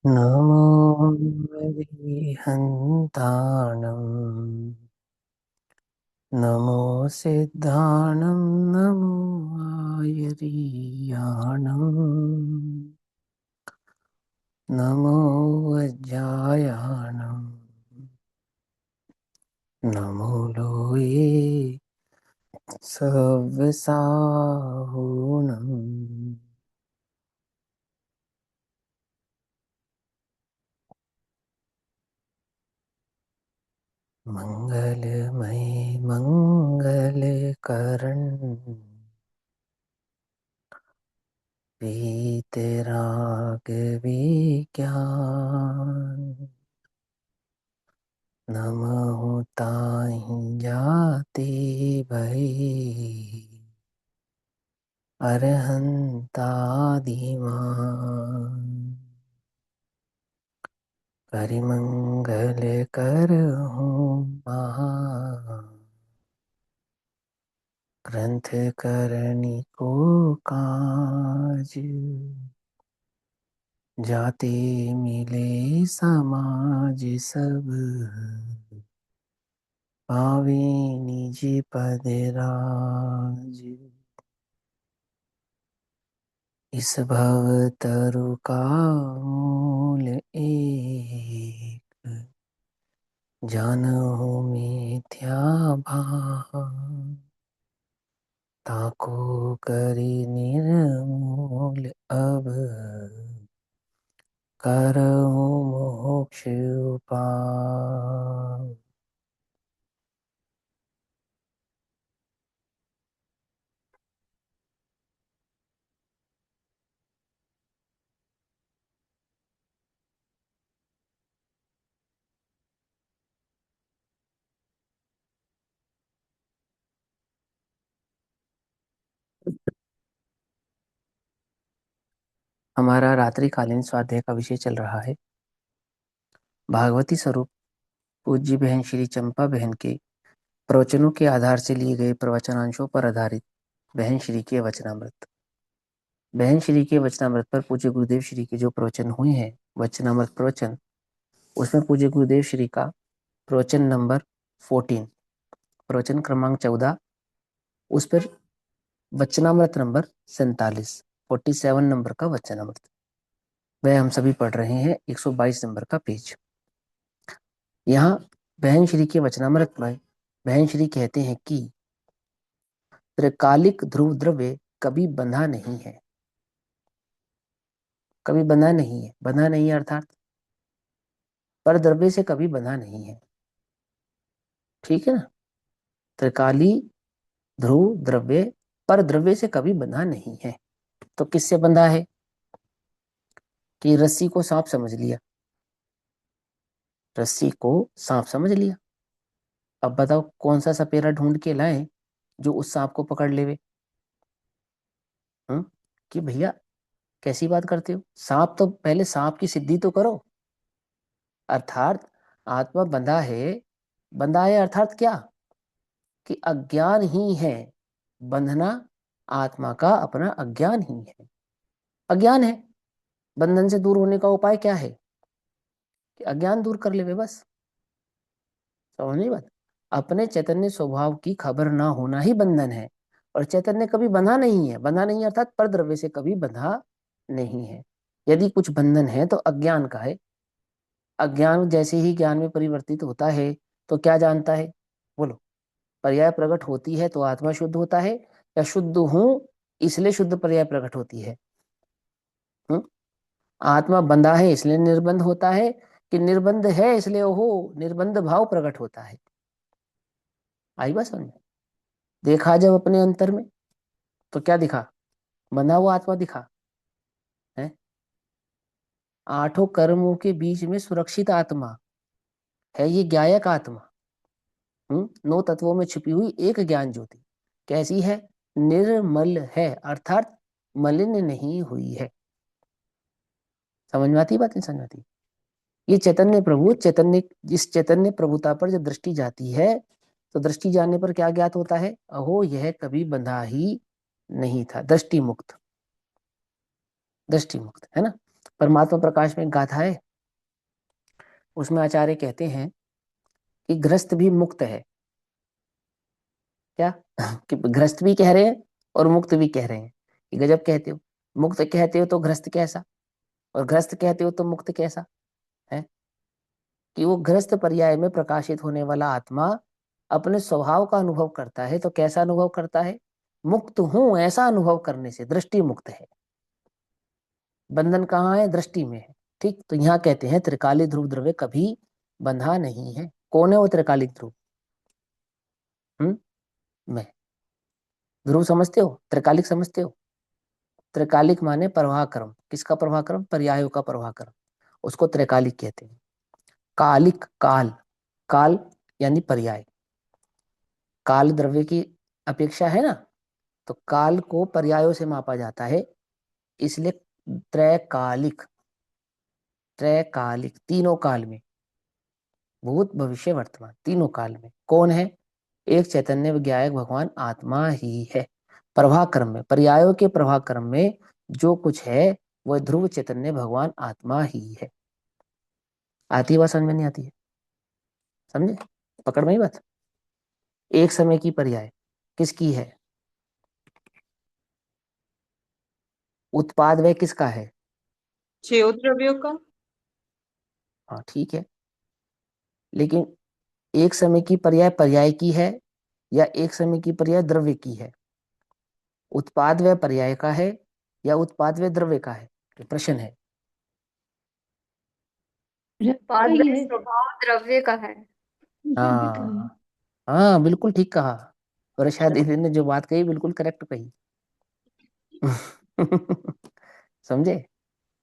नमो हन्ताणं नमो सिद्धाणं नमो आयर्याणं नमो वज्रायाणं नमो लोये सव्यसाहुणम्। मंगलमय मंगलकरण वीतराग विज्ञान नमो ताहि जाति भई अरहंतादिमान् करिमंगल करहूँ महा ग्रंथ करनी को काज जाते मिले समाज सब पावे निज पद राज। इस भव तरु का मूल एक जानहु मिथ्या भान ताको करि निर्मूल अब करहु मोक्ष उपाय। हमारा रात्रिकालीन स्वाध्याय का विषय चल रहा है भागवती स्वरूप पूज्य बहन श्री चंपा बहन के प्रवचनों के आधार से लिए गए प्रवचनांशों पर आधारित बहन श्री के वचनामृत। बहन श्री के वचनामृत पर पूज्य गुरुदेव श्री के जो प्रवचन हुए हैं वचनामृत प्रवचन, उसमें पूज्य गुरुदेव श्री का प्रवचन नंबर 14, प्रवचन क्रमांक 14, उस पर वचनामृत नंबर 47 नंबर का वचनामृत वह हम सभी पढ़ रहे हैं। 122 नंबर का पेज। यहाँ बहन श्री के वचनामृत में बहन श्री कहते हैं कि त्रिकालिक ध्रुव द्रव्य कभी बंधा नहीं है। कभी बंधा नहीं है, बंधा नहीं है अर्थात पर द्रव्य से कभी बंधा नहीं है। ठीक है ना। त्रिकाली ध्रुव द्रव्य पर द्रव्य से कभी बंधा नहीं है। तो किससे बंधा है कि रस्सी को सांप समझ लिया, रस्सी को सांप समझ लिया। अब बताओ कौन सा सपेरा ढूंढ के लाए जो उस सांप को पकड़ लेवे। हम्म कि भैया कैसी बात करते हो, सांप तो पहले सांप की सिद्धि तो करो। अर्थात आत्मा बंधा है अर्थात क्या कि अज्ञान ही है बंधना। आत्मा का अपना अज्ञान ही है, अज्ञान है। बंधन से दूर होने का उपाय क्या है कि अज्ञान दूर कर ले बस। समझ नहीं बात। अपने चैतन्य स्वभाव की खबर ना होना ही बंधन है। और चैतन्य कभी बंधा नहीं है, बंधा नहीं अर्थात पर द्रव्य से कभी बंधा नहीं है। यदि कुछ बंधन है तो अज्ञान का है। अज्ञान जैसे ही ज्ञान में परिवर्तित होता है तो क्या जानता है, बोलो। पर्याय प्रकट होती है तो आत्मा शुद्ध होता है, या शुद्ध हूं इसलिए शुद्ध पर्याय प्रकट होती है। हम्म? आत्मा बंधा है इसलिए निर्बंध होता है, कि निर्बंध है इसलिए ओहो निर्बंध भाव प्रकट होता है। आई बात समझ में। देखा जब अपने अंतर में तो क्या दिखा, बंधा हुआ आत्मा दिखा है। आठों कर्मों के बीच में सुरक्षित आत्मा है ये ज्ञायक आत्मा। नौ तत्वों में छुपी हुई एक ज्ञान ज्योति कैसी है, निर्मल है अर्थात मलिन नहीं हुई है। समझ में आती बात, नहीं समझ में आती। ये चैतन्य प्रभु चैतन्य, जिस चैतन्य प्रभुता पर जब दृष्टि जाती है तो दृष्टि जाने पर क्या ज्ञात होता है, अहो यह कभी बंधा ही नहीं था। दृष्टि मुक्त, दृष्टि मुक्त है ना। परमात्मा प्रकाश में एक गाथा है, उसमें आचार्य कहते हैं कि गृहस्थ भी मुक्त है। क्या कि गृहस्थ भी कह रहे हैं और मुक्त भी कह रहे हैं, कि गजब कहते हो। मुक्त कहते हो तो गृहस्थ कैसा, और गृहस्थ कहते हो तो मुक्त कैसा है। कि वो गृहस्थ पर्याय में प्रकाशित होने वाला आत्मा अपने स्वभाव का अनुभव करता है, तो कैसा अनुभव करता है, मुक्त हूं ऐसा अनुभव करने से दृष्टि मुक्त है। बंधन कहाँ है, दृष्टि में है। ठीक, तो यहाँ कहते हैं त्रिकाली ध्रुव द्रव्य कभी बंधा नहीं है। कौन है वो त्रिकालिक ध्रुव? मैं। ध्रुव समझते हो, त्रिकालिक समझते हो? त्रिकालिक माने प्रवाह क्रम, किसका प्रवाह क्रम, पर्यायों का प्रवाह क्रम, उसको त्रिकालिक कहते हैं। कालिक, काल, काल यानी पर्याय, काल द्रव्य की अपेक्षा है ना, तो काल को पर्यायों से मापा जाता है, इसलिए त्रैकालिक। त्रैकालिक तीनों काल में, भूत भविष्य वर्तमान तीनों काल में कौन है, एक चैतन्य विज्ञायक भगवान आत्मा ही है। प्रवाह क्रम में, पर्यायों के प्रवाह क्रम में जो कुछ है वह ध्रुव चैतन्य भगवान आत्मा ही है। आती है बात समझ में, नहीं आती है? समझे, पकड़ में ही बात। एक समय की पर्याय किसकी है, उत्पाद वह किसका है? छह द्रव्यों का। हाँ ठीक है, लेकिन एक समय की पर्याय पर्याय की है या एक समय की पर्याय द्रव्य की है? उत्पाद वह पर्याय का है या उत्पाद वह द्रव्य का है, ये प्रश्न है। उत्पाद सही वह है। स्वभाव द्रव्य का है। द्रव्य का है। हाँ हाँ, बिल्कुल ठीक कहा। और शायद दीदी ने जो बात कही बिल्कुल करेक्ट कही। समझे,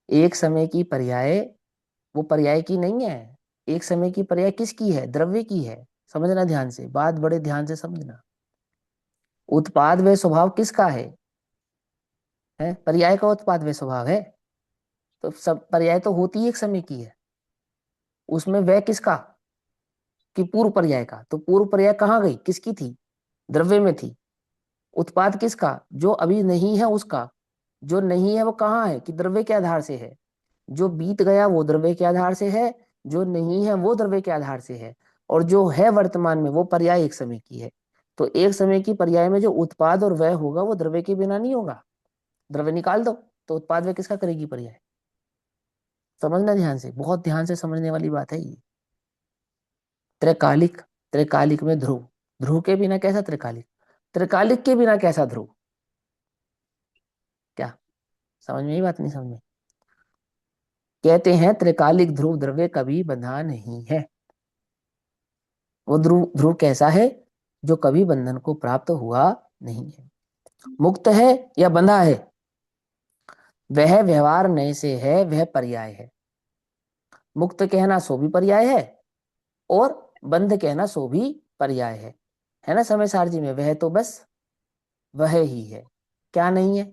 एक समय की पर्याय वो पर्याय की नहीं है, एक समय की पर्याय किसकी है, द्रव्य की है। समझना ध्यान से, बात बड़े ध्यान से समझना। उत्पाद व स्वभाव किसका है पर्याय का उत्पाद व स्वभाव है। तो सब पर्याय तो होती ही एक समय की है, उसमें वह किसका, कि पूर्व पर्याय का। तो पूर्व पर्याय कहाँ गई, किसकी थी, द्रव्य में थी। उत्पाद किसका, जो अभी नहीं है उसका, जो नहीं है वो कहाँ है, कि द्रव्य के आधार से है। जो बीत गया वो द्रव्य के आधार से है, जो नहीं है वो द्रव्य के आधार से है, और जो है वर्तमान में वो पर्याय एक समय की है। तो एक समय की पर्याय में जो उत्पाद और वह होगा वो द्रव्य के बिना नहीं होगा। द्रव्य निकाल दो तो उत्पाद वह किसका करेगी पर्याय। समझना ध्यान से, बहुत ध्यान से समझने वाली बात है ये। त्रैकालिक, त्रैकालिक में ध्रुव, ध्रुव के बिना कैसा त्रिकालिक, त्रिकालिक के बिना कैसा ध्रुव। क्या समझ में, ही बात नहीं समझ में? कहते हैं त्रिकालिक ध्रुव द्रव्य कभी बंधा नहीं है। वो ध्रुव, ध्रुव कैसा है, जो कभी बंधन को प्राप्त हुआ नहीं है। मुक्त है या बंधा है, वह व्यवहार नए से है, वह पर्याय है। मुक्त कहना सो भी पर्याय है, और बंध कहना सो भी पर्याय है ना। समय सारजी में वह तो बस वह ही है, क्या नहीं है,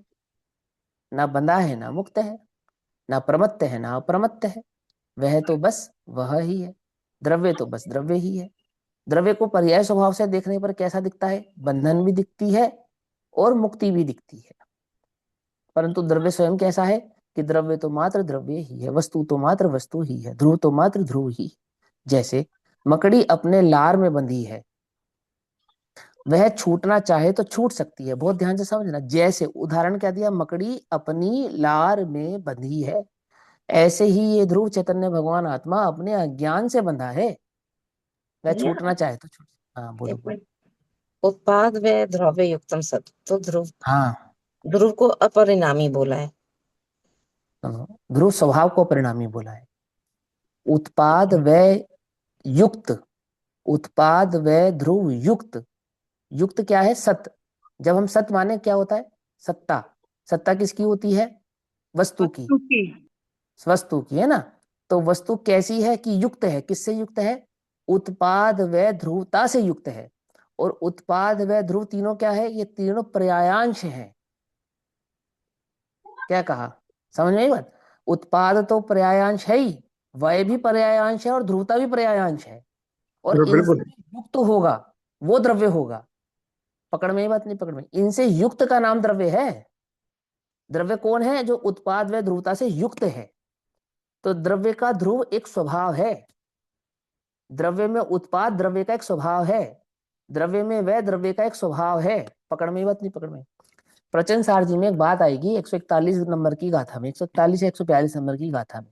ना बंधा है ना मुक्त है, ना प्रमत्त है ना अप्रमत्त है, वह तो बस वह ही है। द्रव्य तो बस द्रव्य ही है। द्रव्य को पर्याय स्वभाव से देखने पर कैसा दिखता है, बंधन भी दिखती है और मुक्ति भी दिखती है। परंतु द्रव्य स्वयं कैसा है, कि द्रव्य तो मात्र द्रव्य ही है, वस्तु तो मात्र वस्तु ही है, ध्रुव तो मात्र ध्रुव ही। जैसे मकड़ी अपने लार में बंधी है, वह छूटना चाहे तो छूट सकती है। बहुत ध्यान से समझना, जैसे उदाहरण क्या दिया, मकड़ी अपनी लार में बंधी है, ऐसे ही ये ध्रुव चैतन्य भगवान आत्मा अपने अज्ञान से बंधा है, वह भैया छूटना चाहे तो छूट। हाँ बोलो एक बोलो। मिनट। उत्पाद व द्रव्य युक्तम सत, तो ध्रुव, हाँ ध्रुव को अपरिणामी बोला है। सुनो, ध्रुव स्वभाव को परिणामी बोला है। उत्पाद व युक्त, उत्पाद व ध्रुव युक्त, युक्त क्या है, सत। जब हम सत माने क्या होता है, सत्ता। सत्ता किसकी होती है, वस्तु की, वस्तु की। वस्तु की है ना। तो वस्तु कैसी है, कि युक्त है, किससे युक्त है, उत्पाद व ध्रुवता से युक्त है। और उत्पाद व ध्रुव तीनों क्या है, ये तीनों पर्यायांश हैं। क्या कहा, समझ में आई बात। उत्पाद तो पर्यायांश है ही, वय भी पर्यायांश है और ध्रुवता भी पर्यायांश है, और इनसे बिल्कुल। युक्त होगा वो द्रव्य होगा। पकड़ में ही बात, नहीं पकड़ में, इनसे युक्त का नाम द्रव्य है। द्रव्य कौन है, जो उत्पाद व ध्रुवता से युक्त है। तो द्रव्य का ध्रुव एक स्वभाव है, द्रव्य में उत्पाद द्रव्य का एक स्वभाव है, द्रव्य में वह द्रव्य का एक स्वभाव है। पकड़ में बात नहीं, पकड़ में। प्रचन सारजी में एक बात आएगी 141 नंबर की गाथा में, 141 या 142 नंबर की गाथा में,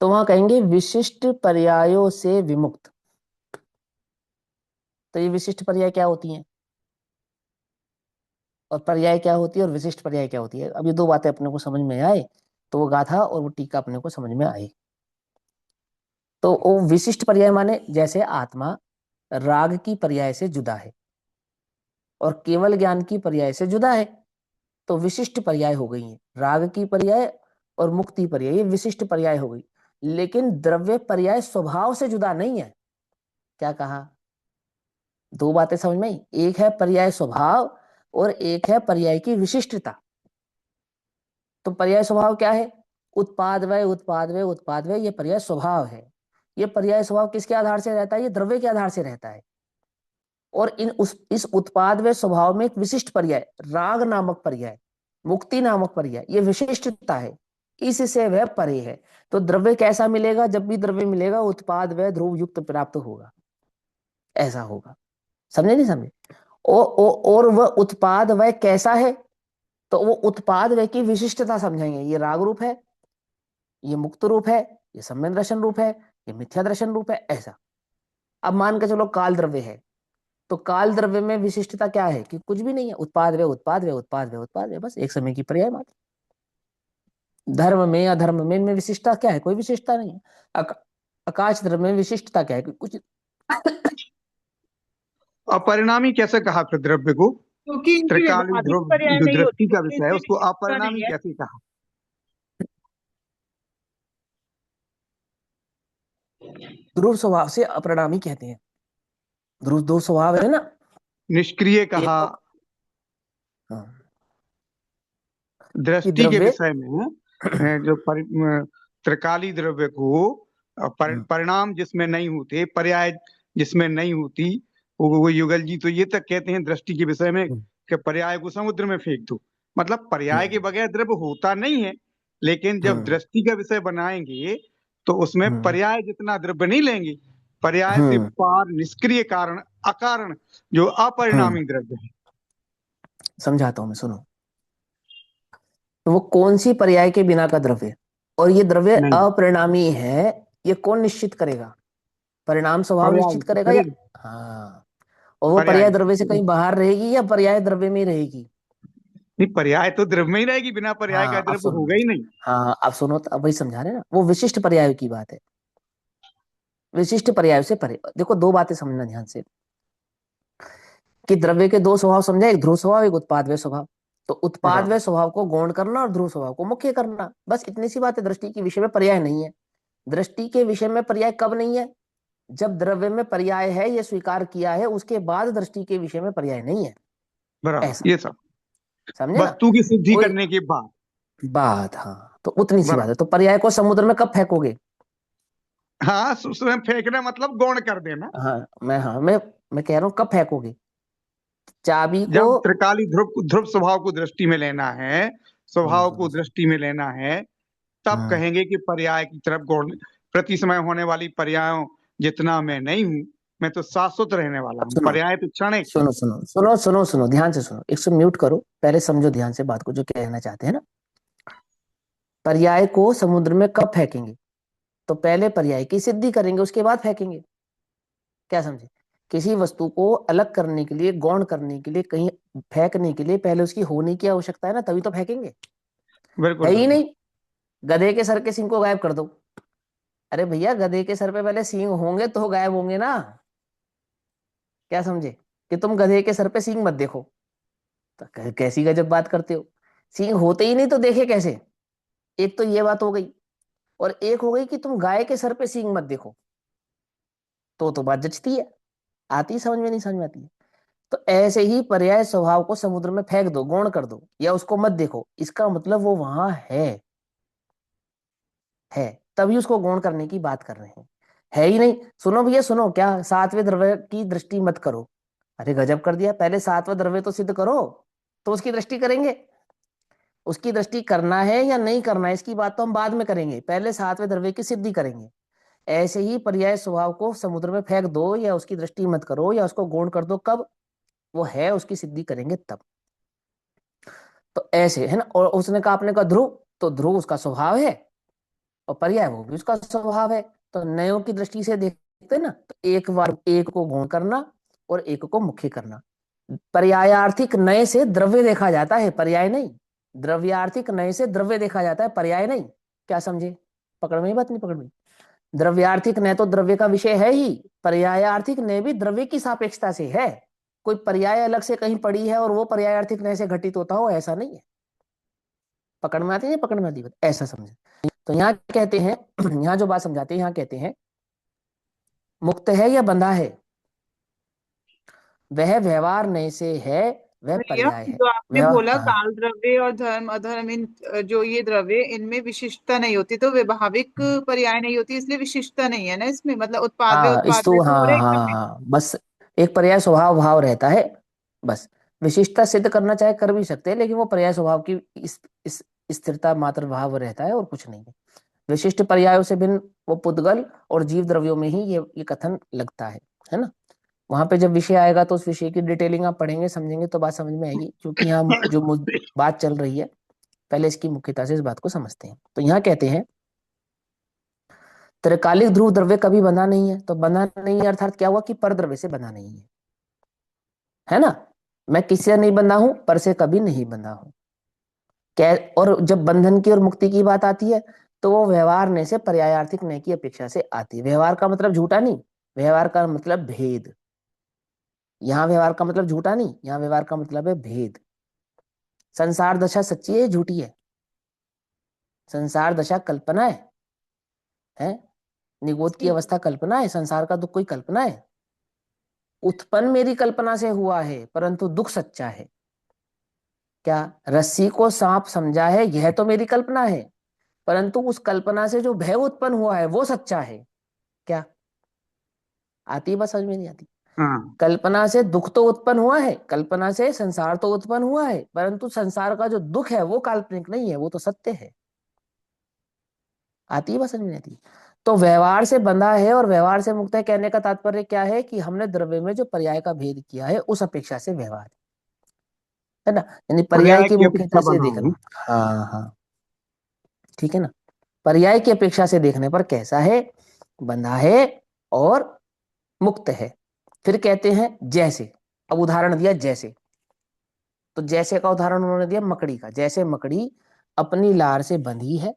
तो वहां कहेंगे विशिष्ट पर्यायों से विमुक्त। तो ये विशिष्ट पर्याय क्या होती हैं और पर्याय क्या होती है और विशिष्ट पर्याय क्या होती है, अब ये दो बातें अपने को समझ में आए तो वो गाथा और वो टीका अपने को समझ में आए। तो वो विशिष्ट पर्याय माने जैसे आत्मा राग की पर्याय से जुदा है और केवल ज्ञान की पर्याय से जुदा है, तो विशिष्ट पर्याय हो गई है। राग की पर्याय और मुक्ति पर्याय ये विशिष्ट पर्याय हो गई। लेकिन द्रव्य पर्याय स्वभाव से जुदा नहीं है। क्या कहा, दो बातें समझ में आई, एक है पर्याय स्वभाव और एक है पर्याय की विशिष्टता। तो पर्याय स्वभाव क्या है, उत्पाद वय उत्पाद वय उत्पाद वय, ये पर्याय स्वभाव है। ये पर्याय स्वभाव किसके आधार से रहता है, ये द्रव्य के आधार से रहता है। और इस उत्पाद व स्वभाव में एक विशिष्ट पर्याय राग नामक पर्याय, मुक्ति नामक पर्याय, ये विशिष्टता है, इससे वह परे है। तो द्रव्य कैसा मिलेगा, जब भी द्रव्य मिलेगा उत्पाद व ध्रुव युक्त प्राप्त होगा, ऐसा होगा। समझे नहीं समझे। और वह उत्पाद वह कैसा है, तो वो उत्पाद वह की विशिष्टता समझेंगे। ये राग रूप है, ये मुक्त रूप है, ये सम्यक दर्शन रूप है, ये मिथ्या दर्शन रूप है, ऐसा। अब मान के चलो काल द्रव्य है, तो काल द्रव्य में विशिष्टता क्या है कि कुछ भी नहीं है, उत्पाद वे उत्पाद वे उत्पाद वे उत्पाद वे, बस एक समय की पर्याय मात्र। धर्म में अधर्म में इनमें विशिष्टता क्या है, कोई विशिष्टता नहीं है। आकाश द्रव्य में विशिष्टता क्या है, कुछ। अपरिणामी कैसे कहा फिर द्रव्य को, क्योंकि इनकी त्रिकाली व्यवहारिक ध्रुव पर्याय जो नहीं दृष्टि होती, का क्योंकि विषय है इसमें उसको विशिष्टता अपरिणामी नहीं है। कैसे कहा। ध्रुव स्वभाव से अपरिणामी कहते हैं। ध्रुव दो स्वभाव है ना, निष्क्रिय एक कहा, तो हाँ, कि दृष्टि के द्रव्य विषय में जो त्रिकाली द्रव्य को परिणाम जिसमें नहीं होते, पर्याय जिसमें नहीं होती, वो युगल जी तो ये तक कहते हैं दृष्टि के विषय में कि पर्याय को समुद्र में फेंक दो। मतलब पर्याय के बगैर द्रव्य होता नहीं है, लेकिन जब दृष्टि का विषय बनाएंगे तो उसमें पर्याय जितना द्रव्य नहीं लेंगे, पर्याय से पार निष्क्रिय कारण अकारण जो अपरिणामी द्रव्य है। समझाता हूं मैं, सुनो। तो वो कौन सी पर्याय के बिना का द्रव्य, और ये द्रव्य नहीं, अपरिणामी है, ये कौन निश्चित करेगा, परिणाम स्वभाव पर्याय निश्चित करेगा या, करेगा, हाँ। और वो पर्याय पर्याय निश्चित द्रव्य से करेगा। कहीं बाहर रहेगी या पर्याय द्रव्य में ही रहेगी। नहीं, पर्याय तो द्रव्य में ही रहेगी, बिना पर्याय का हाँ अब द्रव्य सुनो, होगा ही नहीं। हाँ अब सुनो, तो अब वही समझा रहे ना, वो विशिष्ट पर्याय की बात है। विशिष्ट पर्याय से परे देखो, दो बातें समझना ध्यान से, कि द्रव्य के दो स्वभाव समझा, एक ध्रुव स्वभाव एक उत्पाद व स्वभाव। तो उत्पाद व बराबर, स्वभाव को गौण करना और ध्रुव स्वभाव को मुख्य करना, बस इतनी सी बात है। दृष्टि के विषय में पर्याय नहीं है। दृष्टि के विषय में पर्याय कब नहीं है, जब द्रव्य में पर्याय है ये स्वीकार किया है, उसके बाद दृष्टि के विषय में पर्याय नहीं है, बराबर, ऐसा। ये सब समझे ना, वस्तु की सिद्धि कोई करने के बाद। बात, हाँ तो उतनी सी बात है। बराबर, तो पर्याय को समुद्र में कब फेंकोगे। हाँ, स्वयं फेंकना मतलब गौण कर देना। हाँ मैं कह रहा हूँ कब फेंकोगे, चाबी को। जब त्रिकाली ध्रुव ध्रुव स्वभाव को दृष्टि में लेना है, स्वभाव को सुनो सुनो, दृष्टि में लेना है, तब हाँ कहेंगे कि पर्याय की तरफ गौण। प्रति समय होने वाली पर्यायों जितना मैं नहीं हूं, मैं तो शाश्वत रहने वाला हूँ, सुनो पर्याय तो क्षणिक। सुनो सुनो सुनो सुनो सुनो, ध्यान से सुनो, एक म्यूट करो, पहले समझो ध्यान से बात को जो कहना चाहते हैं ना। पर्याय को समुद्र में कब फेंकेंगे, तो पहले पर्याय की सिद्धि करेंगे, उसके बाद फेंकेंगे। क्या समझे, किसी वस्तु को अलग करने के लिए, गौण करने के लिए, कहीं फेंकने के लिए पहले उसकी होने की आवश्यकता है ना, तभी तो फेंकेंगे। है बिल्कुल ही बिल्कुल। नहीं, गधे के सर के सींग को गायब कर दो। अरे भैया, गधे के सर पे पहले सींग होंगे तो गायब होंगे ना। क्या समझे, कि तुम गधे के सर पे सींग मत देखो, तो कैसी गजब बात करते हो। सींग होते ही नहीं तो देखे कैसे, एक तो ये बात हो गई। और एक हो गई कि तुम गाय के सर पे सींग मत देखो, तो बात जचती है, आती समझ में, नहीं समझ में आती है। तो ऐसे ही पर्याय स्वभाव को समुद्र में फेंक दो, गौण कर दो, या उसको मत देखो, इसका मतलब वो वहां है, तभी उसको गौण करने की बात कर रहे हैं। है ही नहीं, सुनो भैया सुनो, क्या सातवें द्रव्य की दृष्टि मत करो। अरे गजब कर दिया, पहले सातवां द्रव्य तो सिद्ध करो, तो उसकी दृष्टि करेंगे। उसकी दृष्टि करना है या नहीं करना है इसकी बात तो हम बाद में करेंगे, पहले सातवें द्रव्य की सिद्धि करेंगे। ऐसे ही पर्याय स्वभाव को समुद्र में फेंक दो या उसकी दृष्टि मत करो या उसको गौण कर दो, कब वो है उसकी सिद्धि करेंगे तब। तो ऐसे है ना। और उसने कहा, आपने कहा ध्रुव, तो ध्रुव उसका स्वभाव है और पर्याय वो भी उसका स्वभाव है। तो नयों की दृष्टि से देखते ना, तो एक बार एक को गौण करना और एक को मुख्य करना। पर्यायार्थिक नय से द्रव्य देखा जाता है, पर्याय नहीं। द्रव्यार्थिक नय से द्रव्य देखा जाता है, पर्याय नहीं। क्या समझे? पकड़ में बात नहीं पकड़ में? द्रव्यार्थिक नय तो द्रव्य का विषय है ही, पर्यायार्थिक नय भी द्रव्य की सापेक्षता से है। कोई पर्याय अलग से कहीं पड़ी है और वो पर्यायार्थिक नय से घटित होता हो, ऐसा नहीं है। पकड़ में आती है, पकड़ में आती है, ऐसा समझे। तो यहाँ कहते हैं, यहाँ जो बात समझाते हैं, यहाँ कहते हैं मुक्त है या बंधा है, वह व्यवहार नय से है, वह भैया पर्याय है। जो आपने व्यवहार, बोला हाँ। काल द्रव्य और धर्म अधर्म, इन जो ये द्रव्य, इनमें विशिष्टता नहीं होती तो वैभाविक पर्याय नहीं होती, इसलिए विशिष्टता नहीं है ना इसमें, मतलब उत्पाद व हाँ इस उत्पाद तो, व तो हो हाँ रहे हाँ एकदम। हाँ, बस एक पर्याय स्वभाव भाव रहता है, बस। विशिष्टता सिद्ध करना चाहे कर भी सकते हैं, लेकिन वो पर्याय स्वभाव की इस स्थिरता मात्र भाव रहता है और कुछ नहीं है। विशिष्ट पर्यायों से भिन्न वो पुद्गल और जीव द्रव्यों में ही ये कथन लगता है ना। वहां पे जब विषय आएगा तो उस विषय की डिटेलिंग आप पढ़ेंगे, समझेंगे तो बात समझ में आएगी, क्योंकि यहाँ जो बात चल रही है, पहले इसकी मुख्यता से इस बात को समझते हैं। तो यहाँ कहते हैं त्रिकालिक ध्रुव द्रव्य कभी बंधा नहीं है। तो बंधा नहीं है अर्थात क्या हुआ कि पर द्रव्य से बंधा नहीं है ना। मैं किससे नहीं बंधा हूं? पर से कभी नहीं बंधा हूं। क्या? और जब बंधन की और मुक्ति की बात आती है तो वो व्यवहार ने से पर्यायार्थिक ने की अपेक्षा से आती है। व्यवहार का मतलब झूठा नहीं, व्यवहार का मतलब भेद। यहाँ व्यवहार का मतलब झूठा नहीं, यहाँ व्यवहार का मतलब है भेद। संसार दशा सच्ची है झूठी है? संसार दशा कल्पना है? निगोद की अवस्था कल्पना है? संसार का दुख कोई कल्पना है? उत्पन्न मेरी कल्पना से हुआ है, परंतु दुख सच्चा है। क्या रस्सी को सांप समझा है, यह तो मेरी कल्पना है, परंतु उस कल्पना से जो भय उत्पन्न हुआ है वो सच्चा है। क्या आती है बात समझ में? नहीं आती? हाँ कल्पना से दुख तो उत्पन्न हुआ है, कल्पना से संसार तो उत्पन्न हुआ है, परंतु संसार का जो दुख है वो काल्पनिक नहीं है, वो तो सत्य है। आती है बात समझ में? नहीं आती? तो व्यवहार से बंधा है और व्यवहार से मुक्त है, कहने का तात्पर्य क्या है कि हमने द्रव्य में जो पर्याय का भेद किया है उस अपेक्षा से व्यवहार है ना, यानी पर्याय पर्याय की की अपेक्षा मुख्यता से बना हूँ। देखना। हाँ हाँ, ठीक है ना। पर्याय की अपेक्षा से देखने पर कैसा है? बंधा है और मुक्त है। फिर कहते हैं जैसे, अब उदाहरण दिया जैसे। तो जैसे का उदाहरण उन्होंने दिया मकड़ी का। जैसे मकड़ी अपनी लार से बंधी है,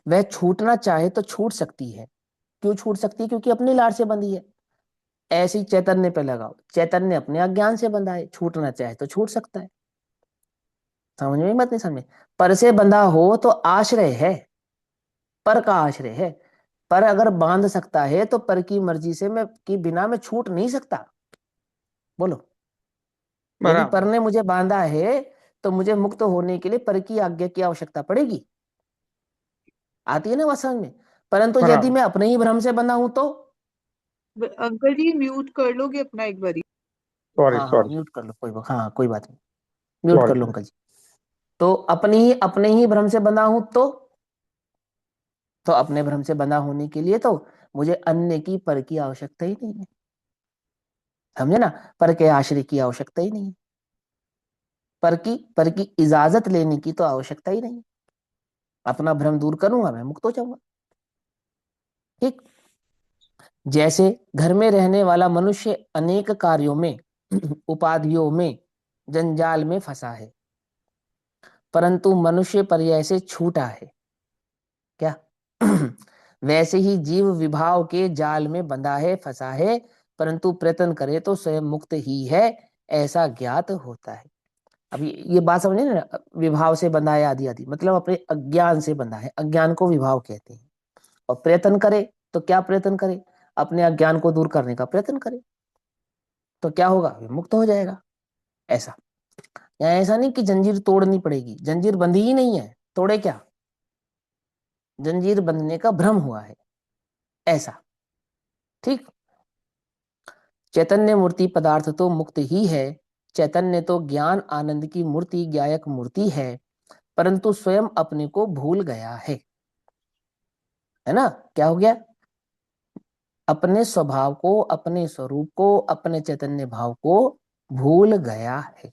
वह छूटना चाहे तो छूट सकती है। क्यों छूट सकती है? क्योंकि अपनी लार से बंधी है। ऐसे ही चैतन्य पे लगाओ, चैतन्य अपने अज्ञान से बंधा है, छूटना चाहे तो छूट सकता है। समझ में मत नहीं समझ? पर से बंधा हो तो आश्रय है, पर का आश्रय है। पर अगर बांध सकता है तो पर की मर्जी से मैं की बिना मैं छूट नहीं सकता। बोलो, यदि पर बराबर। ने मुझे बांधा है तो मुझे मुक्त होने के लिए पर की आज्ञा की आवश्यकता पड़ेगी। आती है ना बात समझ में? परंतु यदि बराबर। मैं अपने ही भ्रम से बंधा हूं तो, अंकल जी म्यूट कर लोगे अपना एक बारी? सॉरी हाँ हाँ सॉरी म्यूट कर लो, हाँ कोई बात नहीं, म्यूट कर सॉरी। लो अंकल जी। तो अपने ही भ्रम से बंधा हूं तो अपने भ्रम से बंधा होने के लिए तो मुझे अन्य की पर की आवश्यकता ही नहीं है। समझे ना? पर के आश्रय की आवश्यकता ही नहीं है। पर की इजाजत लेने की तो आवश्यकता ही नहीं है। अपना भ्रम दूर करूंगा, मैं मुक्त हो जाऊंगा। ठीक। जैसे घर में रहने वाला मनुष्य अनेक कार्यों में उपाधियों में जंजाल में फंसा है, परंतु मनुष्य पर्याय से छूटा है। क्या? वैसे ही जीव विभाव के जाल में बंधा है, फंसा है, परंतु प्रयत्न करे तो स्वयं मुक्त ही है, ऐसा ज्ञात होता है। अब ये बात समझे ना, विभाव से बंधा है आदि आदि, मतलब अपने अज्ञान से बंधा है, अज्ञान को विभाव कहते हैं। और प्रयत्न करे तो क्या प्रयत्न करे? अपने अज्ञान को दूर करने का प्रयत्न करे, तो क्या होगा? वे मुक्त हो जाएगा। ऐसा, या ऐसा नहीं कि जंजीर तोड़नी पड़ेगी, जंजीर बंधी ही नहीं है, तोड़े क्या? जंजीर बंधने का भ्रम हुआ है, ऐसा। ठीक। चैतन्य मूर्ति पदार्थ तो मुक्त ही है, चैतन्य तो ज्ञान आनंद की मूर्ति ज्ञायक मूर्ति है, परंतु स्वयं अपने को भूल गया है ना। क्या हो गया? अपने स्वभाव को, अपने स्वरूप को, अपने चैतन्य भाव को भूल गया है।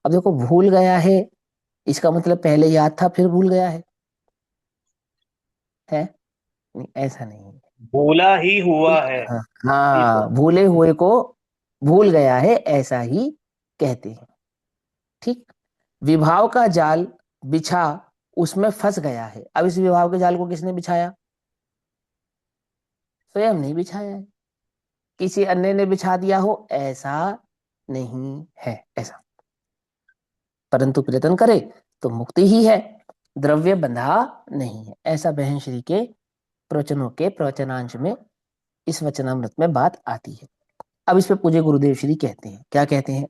अब देखो, भूल गया है इसका मतलब पहले याद था फिर भूल गया है? नहीं, ऐसा नहीं है। भूला ही हुआ है। हाँ, ये तो हाँ, भूले हुए को भूल गया है ऐसा ही कहते हैं। ठीक। विभाव का जाल बिछा उसमें फंस गया है। अब इस विभाव के जाल को किसने बिछाया? स्वयं नहीं बिछाया है, किसी अन्य ने बिछा दिया हो ऐसा नहीं है। ऐसा, परंतु प्रयत्न करे तो मुक्ति ही है, द्रव्य बंधा नहीं है। ऐसा बहन श्री के प्रवचनों के प्रवचनांश में, इस वचनामृत में बात आती है। अब इस पे पूज्य गुरुदेव श्री कहते हैं, क्या कहते हैं?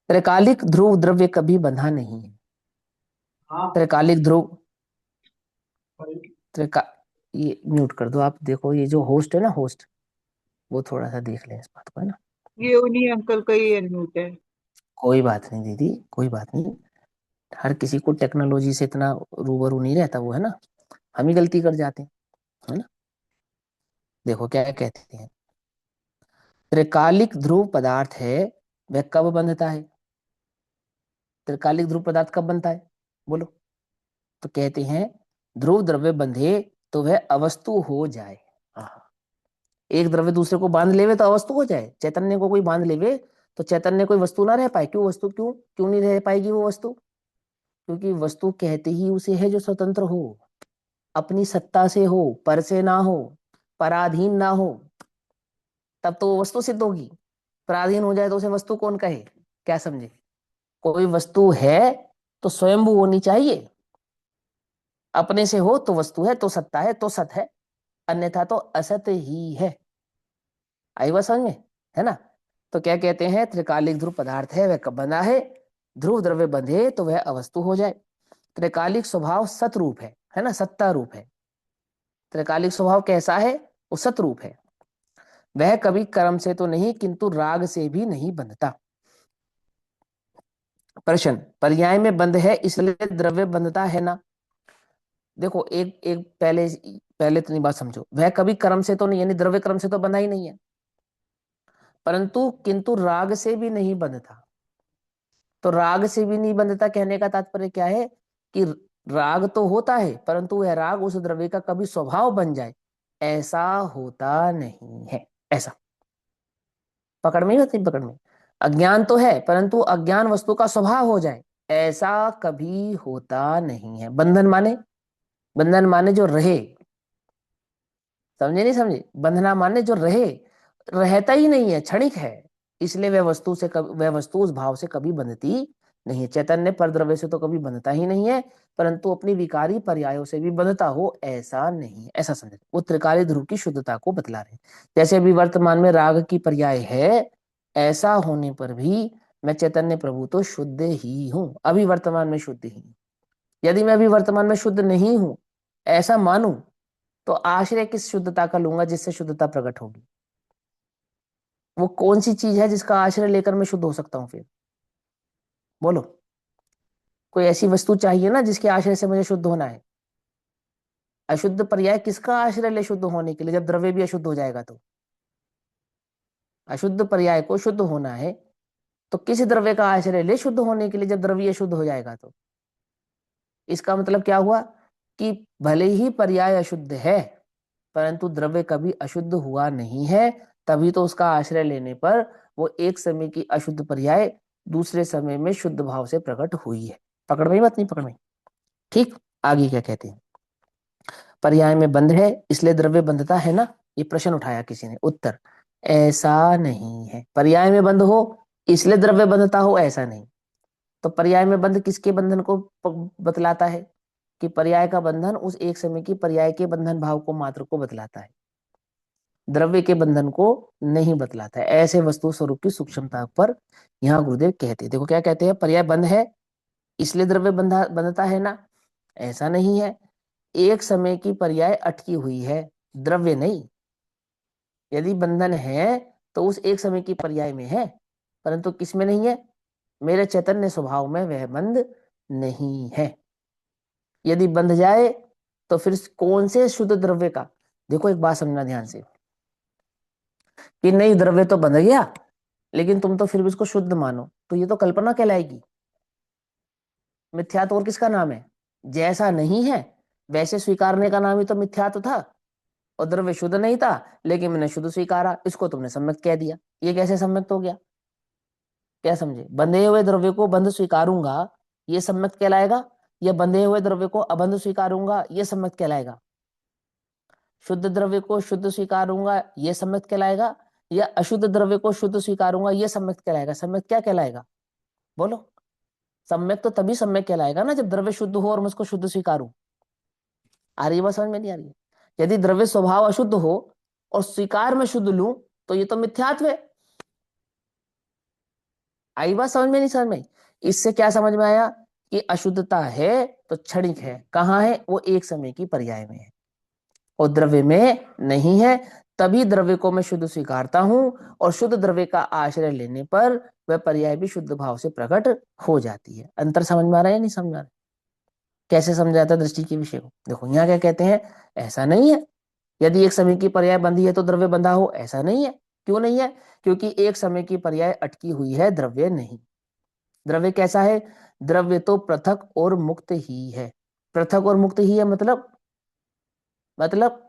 त्रैकालिक ध्रुव द्रव्य कभी बंधा नहीं है। त्रैकालिक ध्रुव, त्रिका ये म्यूट कर दो आप। देखो ये जो होस्ट है ना, होस्ट, वो थोड़ा सा देख लें इस बात को, है ना। ये उन्हीं अंकल का ही अनम्यूट है। कोई बात नहीं दीदी, कोई बात नहीं। हर किसी को टेक्नोलॉजी से इतना रूबरू नहीं रहता वो, है ना। हम ही गलती कर जाते हैं, है ना। देखो क्या कहते हैं, त्रिकालिक ध्रुव पदार्थ है, वह कब बंधता है? त्रिकालिक ध्रुव पदार्थ कब बनता है? बोलो। तो कहते हैं, ध्रुव द्रव्य बंधे तो वह अवस्तु हो जाए। हाँ, एक द्रव्य दूसरे को बांध लेवे तो अवस्तु हो जाए। चैतन्य को कोई बांध लेवे तो चैतन्य कोई वस्तु ना रह पाए। क्यों वस्तु? क्यों क्यों नहीं रह पाएगी वो वस्तु? क्योंकि वस्तु कहते ही उसे है जो स्वतंत्र हो, अपनी सत्ता से हो, पर से ना हो, पराधीन ना हो, तब तो वो वस्तु सिद्ध होगी। पराधीन हो जाए तो उसे वस्तु कौन कहे? क्या समझे? कोई वस्तु है तो स्वयंभू होनी चाहिए। अपने से हो तो वस्तु है, तो सत्ता है, तो सत है, अन्यथा तो असत ही है। आई बात समझ में, है ना। तो क्या कहते हैं, त्रिकालिक ध्रुव पदार्थ है, वह कब बंधा है? ध्रुव द्रव्य बंधे तो वह अवस्तु हो जाए। त्रिकालिक स्वभाव सतरूप है ना, सत्ता रूप है। त्रिकालिक स्वभाव कैसा है? वो सतरूप है। वह कभी कर्म से तो नहीं, किंतु राग से भी नहीं बंधता। प्रश्न, पर्याय में बंध है इसलिए द्रव्य बंधता है ना। देखो, एक एक पहले पहले इतनी बात समझो, वह कभी कर्म से तो नहीं, यानी द्रव्य कर्म से तो बंधा ही नहीं है, परंतु किंतु राग से भी नहीं बंधता। तो राग से भी नहीं बंधता कहने का तात्पर्य क्या है? कि राग तो होता है, परंतु वह राग उस द्रव्य का कभी स्वभाव बन जाए ऐसा होता नहीं है। ऐसा पकड़ में ही होती, पकड़ में। अज्ञान तो है, परंतु अज्ञान वस्तु का स्वभाव हो जाए ऐसा कभी होता नहीं है। बंधन माने, बंधन माने जो रहे, समझे नहीं समझे? बंधना माने जो रहे, रहता ही नहीं है, क्षणिक है। इसलिए वह वस्तु से वह वस्तु उस भाव से कभी बंधती नहीं है। चैतन्य पर द्रव्य से तो कभी बंधता ही नहीं है, परंतु अपनी विकारी पर्यायों से भी बंधता हो ऐसा नहीं है। ऐसा समझे, वो त्रिकाली ध्रुव की शुद्धता को बतला रहे हैं। जैसे अभी वर्तमान में राग की पर्याय है, ऐसा होने पर भी मैं चैतन्य प्रभु तो शुद्ध ही हूं, अभी वर्तमान में शुद्ध ही हूं। यदि मैं अभी वर्तमान में शुद्ध नहीं हूं ऐसा मानूं, तो आश्रय किस शुद्धता का लूंगा जिससे शुद्धता प्रकट होगी? वो कौन सी चीज है जिसका आश्रय लेकर मैं शुद्ध हो सकता हूं? फिर बोलो, कोई ऐसी वस्तु चाहिए ना जिसके आश्रय से मुझे शुद्ध होना है। अशुद्ध पर्याय किसका आश्रय ले शुद्ध होने के लिए? जब द्रव्य भी अशुद्ध हो जाएगा तो। अशुद्ध पर्याय को शुद्ध होना है तो किस द्रव्य का आश्रय ले शुद्ध होने के लिए? जब द्रव्य अशुद्ध हो जाएगा तो। इसका मतलब क्या हुआ कि भले ही पर्याय अशुद्ध है, परंतु द्रव्य कभी अशुद्ध हुआ नहीं है, तभी तो उसका आश्रय लेने पर वो एक समय की अशुद्ध पर्याय दूसरे समय में शुद्ध भाव से प्रकट हुई है। पकड़ में बात नहीं? पकड़ में। ठीक। आगे क्या कहते हैं, पर्याय में बंध है इसलिए द्रव्य बंधता है ना, ये प्रश्न उठाया किसी ने। उत्तर, ऐसा नहीं है। पर्याय में बंध हो इसलिए द्रव्य बंधता हो ऐसा नहीं। तो पर्याय में बंध किसके बंधन को बतलाता है? कि पर्याय का बंधन उस एक समय की पर्याय के बंधन भाव को मात्र को बतलाता है, द्रव्य के बंधन को नहीं बतलाता है। ऐसे वस्तु स्वरूप की सूक्ष्मता पर यहाँ गुरुदेव कहते हैं। देखो क्या कहते हैं, पर्याय बंध है इसलिए द्रव्य बंधता है ना, ऐसा नहीं है। एक समय की पर्याय अटकी हुई है, द्रव्य नहीं। यदि बंधन है तो उस एक समय की पर्याय में है, परंतु किस में नहीं है? मेरे चैतन्य स्वभाव में वह बंध नहीं है। यदि बंध जाए तो फिर कौन से शुद्ध द्रव्य का, देखो एक बात समझना ध्यान से, कि नहीं द्रव्य तो बंध गया लेकिन तुम तो फिर भी उसको शुद्ध मानो, तो ये तो कल्पना कहलाएगी। मिथ्यात्व और किसका नाम है? जैसा नहीं है वैसे स्वीकारने का नाम ही तो मिथ्यात्व था। और द्रव्य शुद्ध नहीं था लेकिन मैंने शुद्ध स्वीकारा, इसको तुमने सम्यक कह दिया। ये कैसे सम्यक हो गया? क्या समझे? बंधे हुए द्रव्य को बंध स्वीकारूंगा ये सम्यक कहलाएगा, या बंधे हुए द्रव्य को अबंध स्वीकारूंगा ये सम्यक कहलाएगा? शुद्ध द्रव्य को शुद्ध स्वीकारूंगा ये सम्यक कहलाएगा, या अशुद्ध द्रव्य को शुद्ध स्वीकारूंगा ये सम्यक कहलाएगा? सम्यक क्या कहलाएगा? बोलो। सम्यक तो तभी सम्यक कहलाएगा ना जब द्रव्य शुद्ध हो और मैं उसको शुद्ध स्वीकारूं। आ रही है बात समझ में? नहीं आ रही है? यदि द्रव्य स्वभाव अशुद्ध हो और स्वीकार में शुद्ध लूं तो ये तो मिथ्यात्व है। आई बात समझ में? नहीं समझ में? इससे क्या समझ में आया कि अशुद्धता है तो क्षणिक है। कहाँ है वो? एक समय की पर्याय में है और द्रव्य में नहीं है। तभी द्रव्य को मैं शुद्ध स्वीकारता हूं और शुद्ध द्रव्य का आश्रय लेने पर वह पर्याय भी शुद्ध भाव से प्रकट हो जाती है। अंतर समझ में आ रहा है या नहीं समझ में आ रहा है? कैसे समझाता दृष्टि के विषय को? देखो यहाँ क्या कहते हैं, ऐसा नहीं है यदि एक समय की पर्याय बंधी है तो द्रव्य बंधा हो, ऐसा नहीं है। क्यों नहीं है? क्योंकि एक समय की पर्याय अटकी हुई है, द्रव्य नहीं। द्रव्य कैसा है? द्रव्य तो पृथक और मुक्त ही है। पृथक और मुक्त ही है मतलब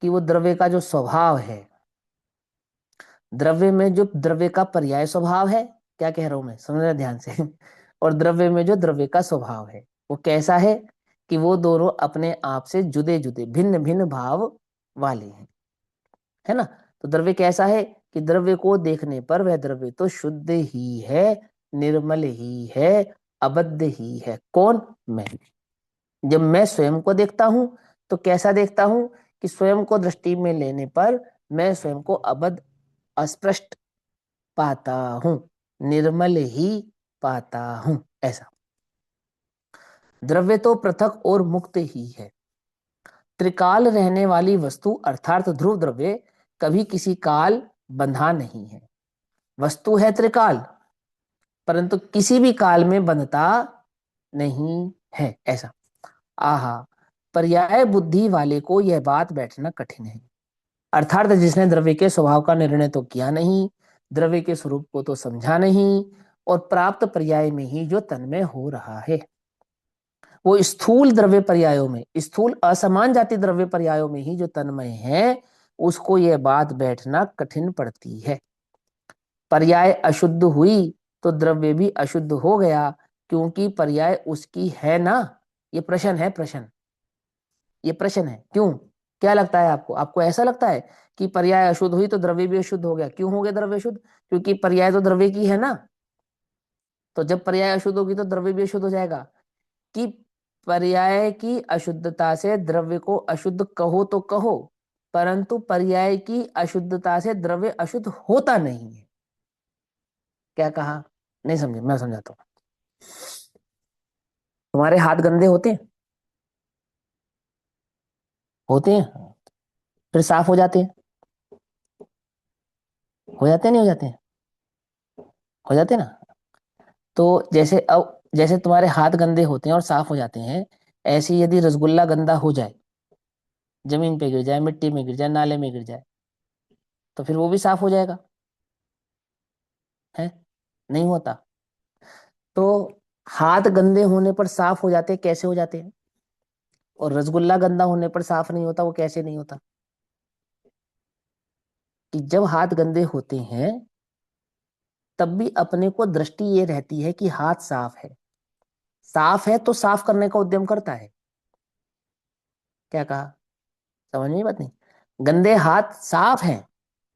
कि वो द्रव्य का जो स्वभाव है, द्रव्य में जो द्रव्य का पर्याय स्वभाव है, क्या कह रहा हूं मैं, समझना ध्यान से और द्रव्य में जो द्रव्य का स्वभाव है वो कैसा है कि वो दोनों अपने आप से जुदे जुदे भिन्न भिन्न भाव वाले हैं, है ना। तो द्रव्य कैसा है कि द्रव्य को देखने पर वह द्रव्य तो शुद्ध ही है, निर्मल ही है, अबद्ध ही है। कौन? मैं। जब मैं स्वयं को देखता हूं तो कैसा देखता हूं कि स्वयं को दृष्टि में लेने पर मैं स्वयं को अबद्ध अस्पष्ट पाता हूं, निर्मल ही पाता हूं। ऐसा द्रव्य तो पृथक और मुक्त ही है। त्रिकाल रहने वाली वस्तु अर्थात ध्रुव द्रव्य कभी किसी काल बंधा नहीं है। वस्तु है त्रिकाल परंतु किसी भी काल में बंधता नहीं है। ऐसा आहा, पर्याय बुद्धि वाले को यह बात बैठना कठिन है। अर्थात जिसने द्रव्य के स्वभाव का निर्णय तो किया नहीं, द्रव्य के स्वरूप को तो समझा नहीं, और प्राप्त पर्याय में ही जो तन्मय हो रहा है, वो स्थूल द्रव्य पर्यायों में, स्थूल असमान जाति द्रव्य पर्यायों में ही जो तन्मय है, उसको यह बात बैठना कठिन पड़ती है। पर्याय अशुद्ध हुई तो द्रव्य भी अशुद्ध हो गया, क्योंकि पर्याय उसकी है ना। ये प्रश्न है, प्रश्न, ये प्रश्न है। क्यों? क्या लगता है आपको? आपको ऐसा लगता है कि पर्याय अशुद्ध हुई तो द्रव्य भी अशुद्ध हो गया? क्यों हो गया द्रव्य अशुद्ध? क्योंकि पर्याय तो द्रव्य की है ना। तो जब पर्याय अशुद्ध होगी तो द्रव्य भी अशुद्ध हो जाएगा। कि पर्याय की अशुद्धता से द्रव्य को अशुद्ध कहो तो कहो, परंतु पर्याय की अशुद्धता से द्रव्य अशुद्ध होता नहीं है। क्या कहा? नहीं समझे? मैं समझाता हूं। तुम्हारे हाथ गंदे होते हैं? होते हैं, फिर साफ हो जाते हैं। हो जाते हैं नहीं हो जाते हैं? हो जाते हैं ना। तो जैसे अब जैसे तुम्हारे हाथ गंदे होते हैं और साफ हो जाते हैं, ऐसे यदि रसगुल्ला गंदा हो जाए, जमीन पे गिर जाए, मिट्टी में गिर जाए, नाले में गिर जाए, तो फिर वो भी साफ हो जाएगा, है? नहीं होता। तो हाथ गंदे होने पर साफ हो जाते हैं, कैसे हो जाते हैं? और रसगुल्ला गंदा होने पर साफ नहीं होता, वो कैसे नहीं होता? कि जब हाथ गंदे होते हैं तब भी अपने को दृष्टि ये रहती है कि हाथ साफ है। साफ है तो साफ करने का उद्यम करता है। क्या कहा? समझ में बात नहीं? गंदे हाथ साफ हैं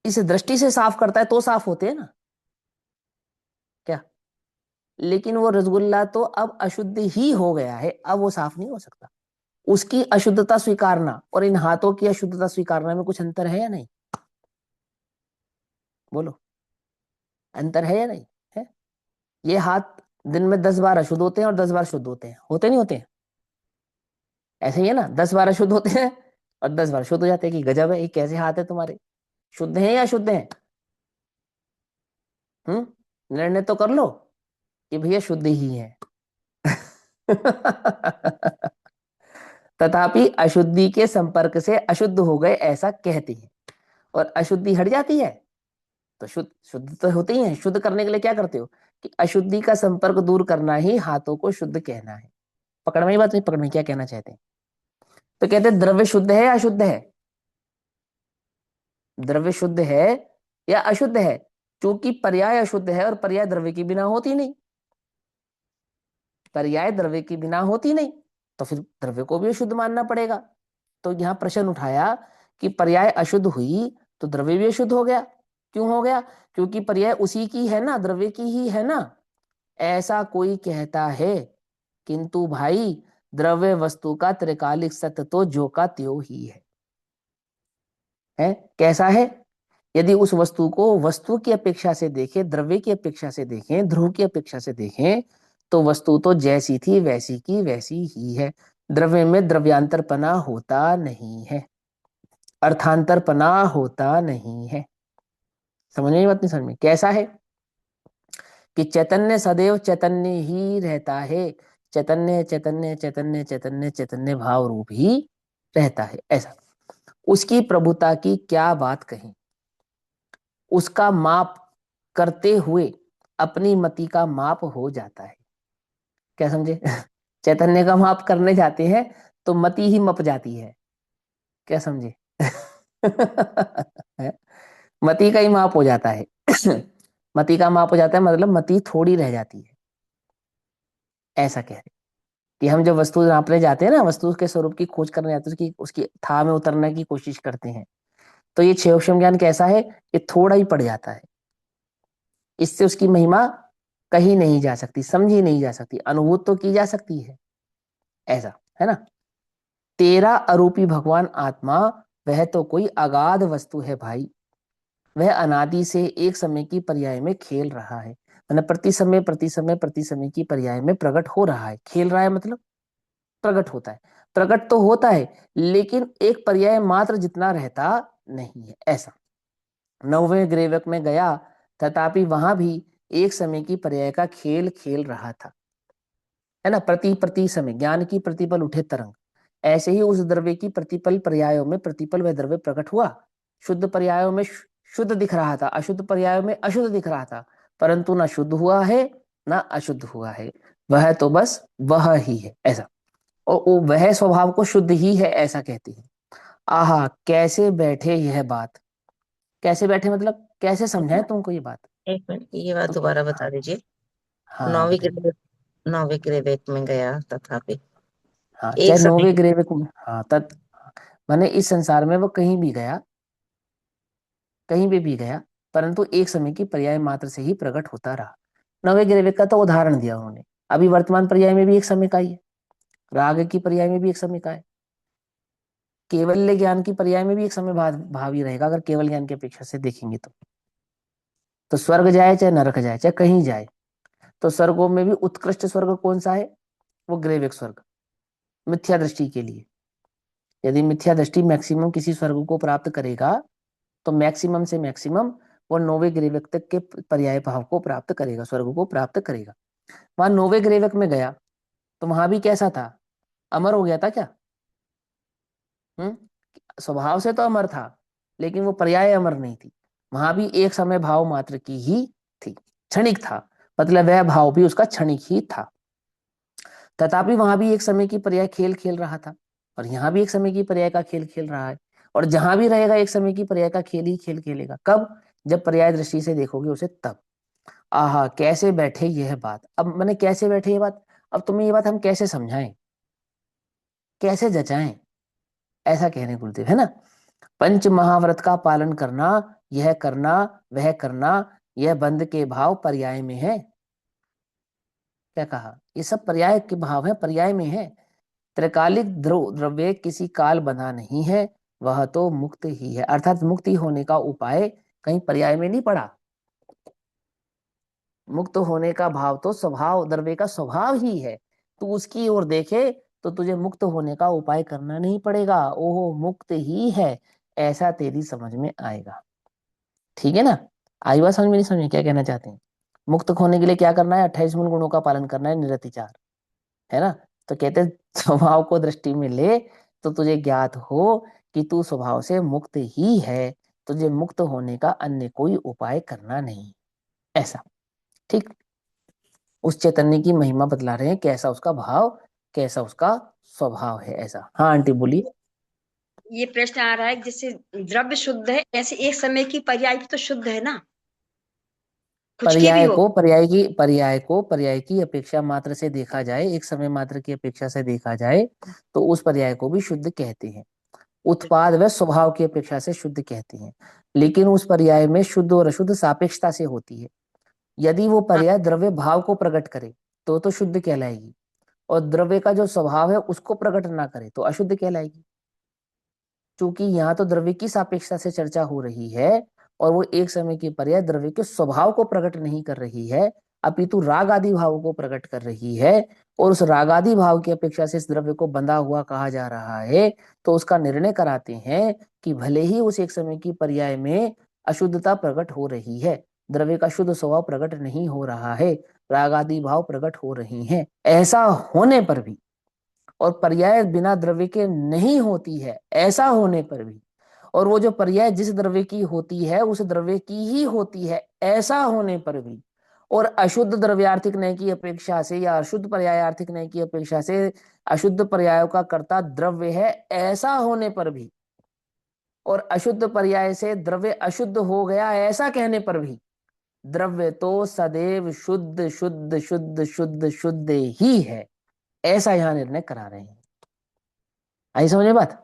इस दृष्टि से साफ करता है तो साफ होते हैं ना। क्या? लेकिन वो रसगुल्ला तो अब अशुद्ध ही हो गया है, अब वो साफ नहीं हो सकता। उसकी अशुद्धता स्वीकारना और इन हाथों की अशुद्धता स्वीकारना में कुछ अंतर है या नहीं? बोलो, अंतर है या नहीं? है? ये हाथ दिन में 10 बार अशुद्ध होते हैं और 10 बार शुद्ध होते हैं, होते नहीं होते हैं? ऐसे ही है ना, 10 बार अशुद्ध होते हैं और 10 बार शुद्ध हो जाते हैं। कि गजब है, ये कैसे हाथ है तुम्हारे, शुद्ध हैं या अशुद्ध हैं? निर्णय तो कर लो। कि भैया शुद्ध ही है। तथापि अशुद्धि के संपर्क से अशुद्ध हो गए ऐसा कहते हैं, और अशुद्धि हट जाती है तो शुद्ध शुद्ध तो होते ही है। शुद्ध करने के लिए क्या करते हो कि अशुद्धि का संपर्क दूर करना ही हाथों को शुद्ध कहना है। पकड़ में ही बात नहीं, पकड़ में क्या कहना चाहते हैं? तो कहते हैं द्रव्य शुद्ध है या अशुद्ध है? द्रव्य शुद्ध है या अशुद्ध है? क्योंकि पर्याय अशुद्ध है और पर्याय द्रव्य के बिना होती नहीं। पर्याय द्रव्य के बिना होती नहीं, तो फिर द्रव्य को भी अशुद्ध मानना पड़ेगा। तो यहां प्रश्न उठाया कि पर्याय अशुद्ध हुई तो द्रव्य भी अशुद्ध हो गया। क्यों हो गया? क्योंकि पर्याय उसी की है ना, द्रव्य की ही है ना। ऐसा कोई कहता है, किंतु भाई द्रव्य वस्तु का त्रिकालिक सत्य तो जो का त्यों ही है। कैसा है? यदि उस वस्तु को वस्तु की अपेक्षा से देखें, द्रव्य की अपेक्षा से देखें, ध्रुव की अपेक्षा से देखें, तो वस्तु तो जैसी थी वैसी की वैसी ही है। द्रव्य में द्रव्यांतरपना होता नहीं है, अर्थांतरपना होता नहीं है। समझ में बात नहीं? समझ में? कैसा है कि चैतन्य सदैव चैतन्य ही रहता है। चैतन्य चैतन्य चैतन्य चैतन्य चैतन्य भाव रूप ही रहता है। ऐसा उसकी प्रभुता की क्या बात कही। उसका माप करते हुए अपनी मति का माप हो जाता है। क्या समझे? चैतन्य का माप करने जाते हैं तो मति ही मप जाती है। क्या समझे? मति का ही माप हो जाता है। मति का माप हो जाता है मतलब मति थोड़ी रह जाती है। ऐसा कह रहे कि हम जब वस्तु नापने जाते हैं ना, वस्तु के स्वरूप की खोज करने जाते हैं, उसकी उसकी था में उतरने की कोशिश करते हैं, तो ये क्षेपक्षम ज्ञान कैसा है? ये थोड़ा ही पड़ जाता है। इससे उसकी महिमा कही नहीं जा सकती, समझी नहीं जा सकती, अनुभूत तो की जा सकती है। ऐसा है ना। तेरा अरूपी भगवान आत्मा वह तो कोई अगाध वस्तु है भाई। वह अनादि से एक समय की पर्याय में खेल रहा है, मतलब प्रति समय प्रति समय प्रति समय की पर्याय में प्रकट हो रहा है। खेल रहा है मतलब प्रकट होता है। प्रकट तो होता है लेकिन एक पर्याय मात्र जितना रहता नहीं है। ऐसा 9वें ग्रेवक में गया, तथापि वहां भी एक समय की पर्याय का खेल खेल रहा था, है ना। प्रति प्रति समय ज्ञान की प्रतिपल उठे तरंग, ऐसे ही उस द्रव्य की प्रतिपल पर्यायों में प्रतिपल वह द्रव्य प्रकट हुआ। शुद्ध पर्यायों में शुद्ध दिख रहा था, अशुद्ध पर्यायों में अशुद्ध दिख रहा था, परंतु ना शुद्ध हुआ है ना अशुद्ध हुआ है, वह तो बस वह ही है। ऐसा, और वह स्वभाव को शुद्ध ही है ऐसा कहती है। आहा कैसे बैठे यह बात। कैसे बैठे मतलब कैसे समझाएं तुमको ये बात? एक मिनट, ये बात तुम दोबारा बता दीजिए। हाँ हाँ नौवीं बताइए। ग्रेड नौवीं ग्रेवेक में गया तथापि हाँ एक चाहे समय 9वें ग्रेविक में, हाँ तत् माने इस संसार में वो कहीं भी गया, कहीं भी गया, परंतु एक समय की पर्याय मात्र से ही प्रकट होता रहा। 9वें ग्रेविक का तो उदाहरण दिया उन्होंने। अभी वर्तमान पर्याय में भी एक समय का ही है, राग की पर्याय में भी एक समय का है, केवल्य ज्ञान की पर्याय में भी एक समय भावी रहेगा अगर केवल ज्ञान की अपेक्षा से देखेंगे तो स्वर्ग जाए चाहे नरक जाए चाहे कहीं जाए, तो स्वर्गों में भी उत्कृष्ट स्वर्ग कौन सा है? वो ग्रेविक स्वर्ग, मिथ्या दृष्टि के लिए। यदि मिथ्या दृष्टि मैक्सिमम किसी स्वर्ग को प्राप्त करेगा तो मैक्सिमम से मैक्सिमम वो 9वें ग्रेविक तक के पर्याय भाव को प्राप्त करेगा, स्वर्ग को प्राप्त करेगा। वहां 9वें ग्रेविक में गया तो वहां भी कैसा था? अमर हो गया था क्या? हम्म, स्वभाव से तो अमर था लेकिन वो पर्याय अमर नहीं थी। वहां भी एक समय भाव मात्र की ही थी, क्षणिक था, मतलब वह भाव भी उसका क्षणिक ही था। तथापि वहां भी एक समय की पर्याय खेल खेल रहा था और यहाँ भी एक समय की पर्याय का खेल खेल रहा है, और जहां भी रहेगा एक समय की पर्याय का खेल ही खेल खेलेगा। कब? जब पर्याय दृष्टि से देखोगे उसे तब। आहा कैसे बैठे यह बात। अब मैंने कैसे बैठे ये बात, अब तुम्हें ये बात हम कैसे समझाएं, कैसे जचाएं? ऐसा कहने गुरुदेव, है ना। पंच महाव्रत का पालन करना, यह करना वह करना, यह बंध के भाव पर्याय में है। क्या कहा? ये सब पर्याय के भाव है, पर्याय में है। त्रिकालिक द्रव्य किसी काल बना नहीं है, वह तो मुक्त ही है। अर्थात मुक्ति होने का उपाय कहीं पर्याय में नहीं पड़ा। मुक्त होने का भाव तो स्वभाव, द्रव्य का स्वभाव ही है। तू उसकी ओर देखे तो तुझे मुक्त होने का उपाय करना नहीं पड़ेगा, ओहो मुक्त ही है, ऐसा तेरी समझ में आएगा। ठीक है ना। आई बात समझ में? नहीं समझ में क्या कहना चाहते हैं? मुक्त होने के लिए क्या करना है? 28 मूल गुणों का पालन करना है, निरतिचार, है ना। तो कहते हैं स्वभाव को दृष्टि में ले तो तुझे ज्ञात हो कि तू स्वभाव से मुक्त ही है, तुझे मुक्त होने का अन्य कोई उपाय करना नहीं, ऐसा। ठीक, उस चैतन्य की महिमा बतला रहे हैं, कैसा उसका भाव, कैसा उसका स्वभाव है, ऐसा। हाँ आंटी बोलिए। ये प्रश्न आ रहा है जैसे द्रव्य शुद्ध है, ऐसे एक समय की पर्याय भी तो शुद्ध है ना, कुछ की भी पर्याय हो। को पर्याय की अपेक्षा मात्र से देखा जाए, एक समय मात्र की अपेक्षा से देखा जाए तो उस पर्याय को भी शुद्ध कहते हैं। उत्पाद व स्वभाव की अपेक्षा से शुद्ध कहते हैं, लेकिन उस पर्याय में शुद्ध और अशुद्ध सापेक्षता से होती है। यदि वो हाँ, पर्याय द्रव्य भाव को प्रकट करे तो शुद्ध कहलाएगी, और द्रव्य का जो स्वभाव है उसको प्रकट ना करे तो अशुद्ध कहलाएगी। क्योंकि यहाँ तो द्रव्य की सापेक्षता से चर्चा हो रही है, और वो एक समय की पर्याय द्रव्य के स्वभाव को प्रकट नहीं कर रही है, अपितु राग आदि भाव को प्रकट कर रही है, और उस राग आदि भाव की अपेक्षा से इस द्रव्य को बंधा हुआ कहा जा रहा है। तो उसका निर्णय कराते हैं कि भले ही उस एक समय की पर्याय में अशुद्धता प्रकट हो रही है, द्रव्य का शुद्ध स्वभाव प्रकट नहीं हो रहा है, राग आदि भाव प्रकट हो रही हैं, ऐसा होने पर भी, और पर्याय बिना द्रव्य के नहीं होती है ऐसा होने पर भी, और वो जो पर्याय जिस द्रव्य की होती है उस द्रव्य की ही होती है ऐसा होने पर भी, और अशुद्ध द्रव्यार्थिक नय की अपेक्षा से या अशुद्ध पर्यायार्थिक नय की अपेक्षा से अशुद्ध पर्यायों का कर्ता द्रव्य है ऐसा होने पर भी, और अशुद्ध पर्याय से द्रव्य अशुद्ध हो गया ऐसा कहने पर भी, द्रव्य तो सदैव शुद्ध शुद्ध शुद्ध शुद्ध शुद्ध ही है, ऐसा यहां निर्णय करा रहे हैं। आई समझ में बात?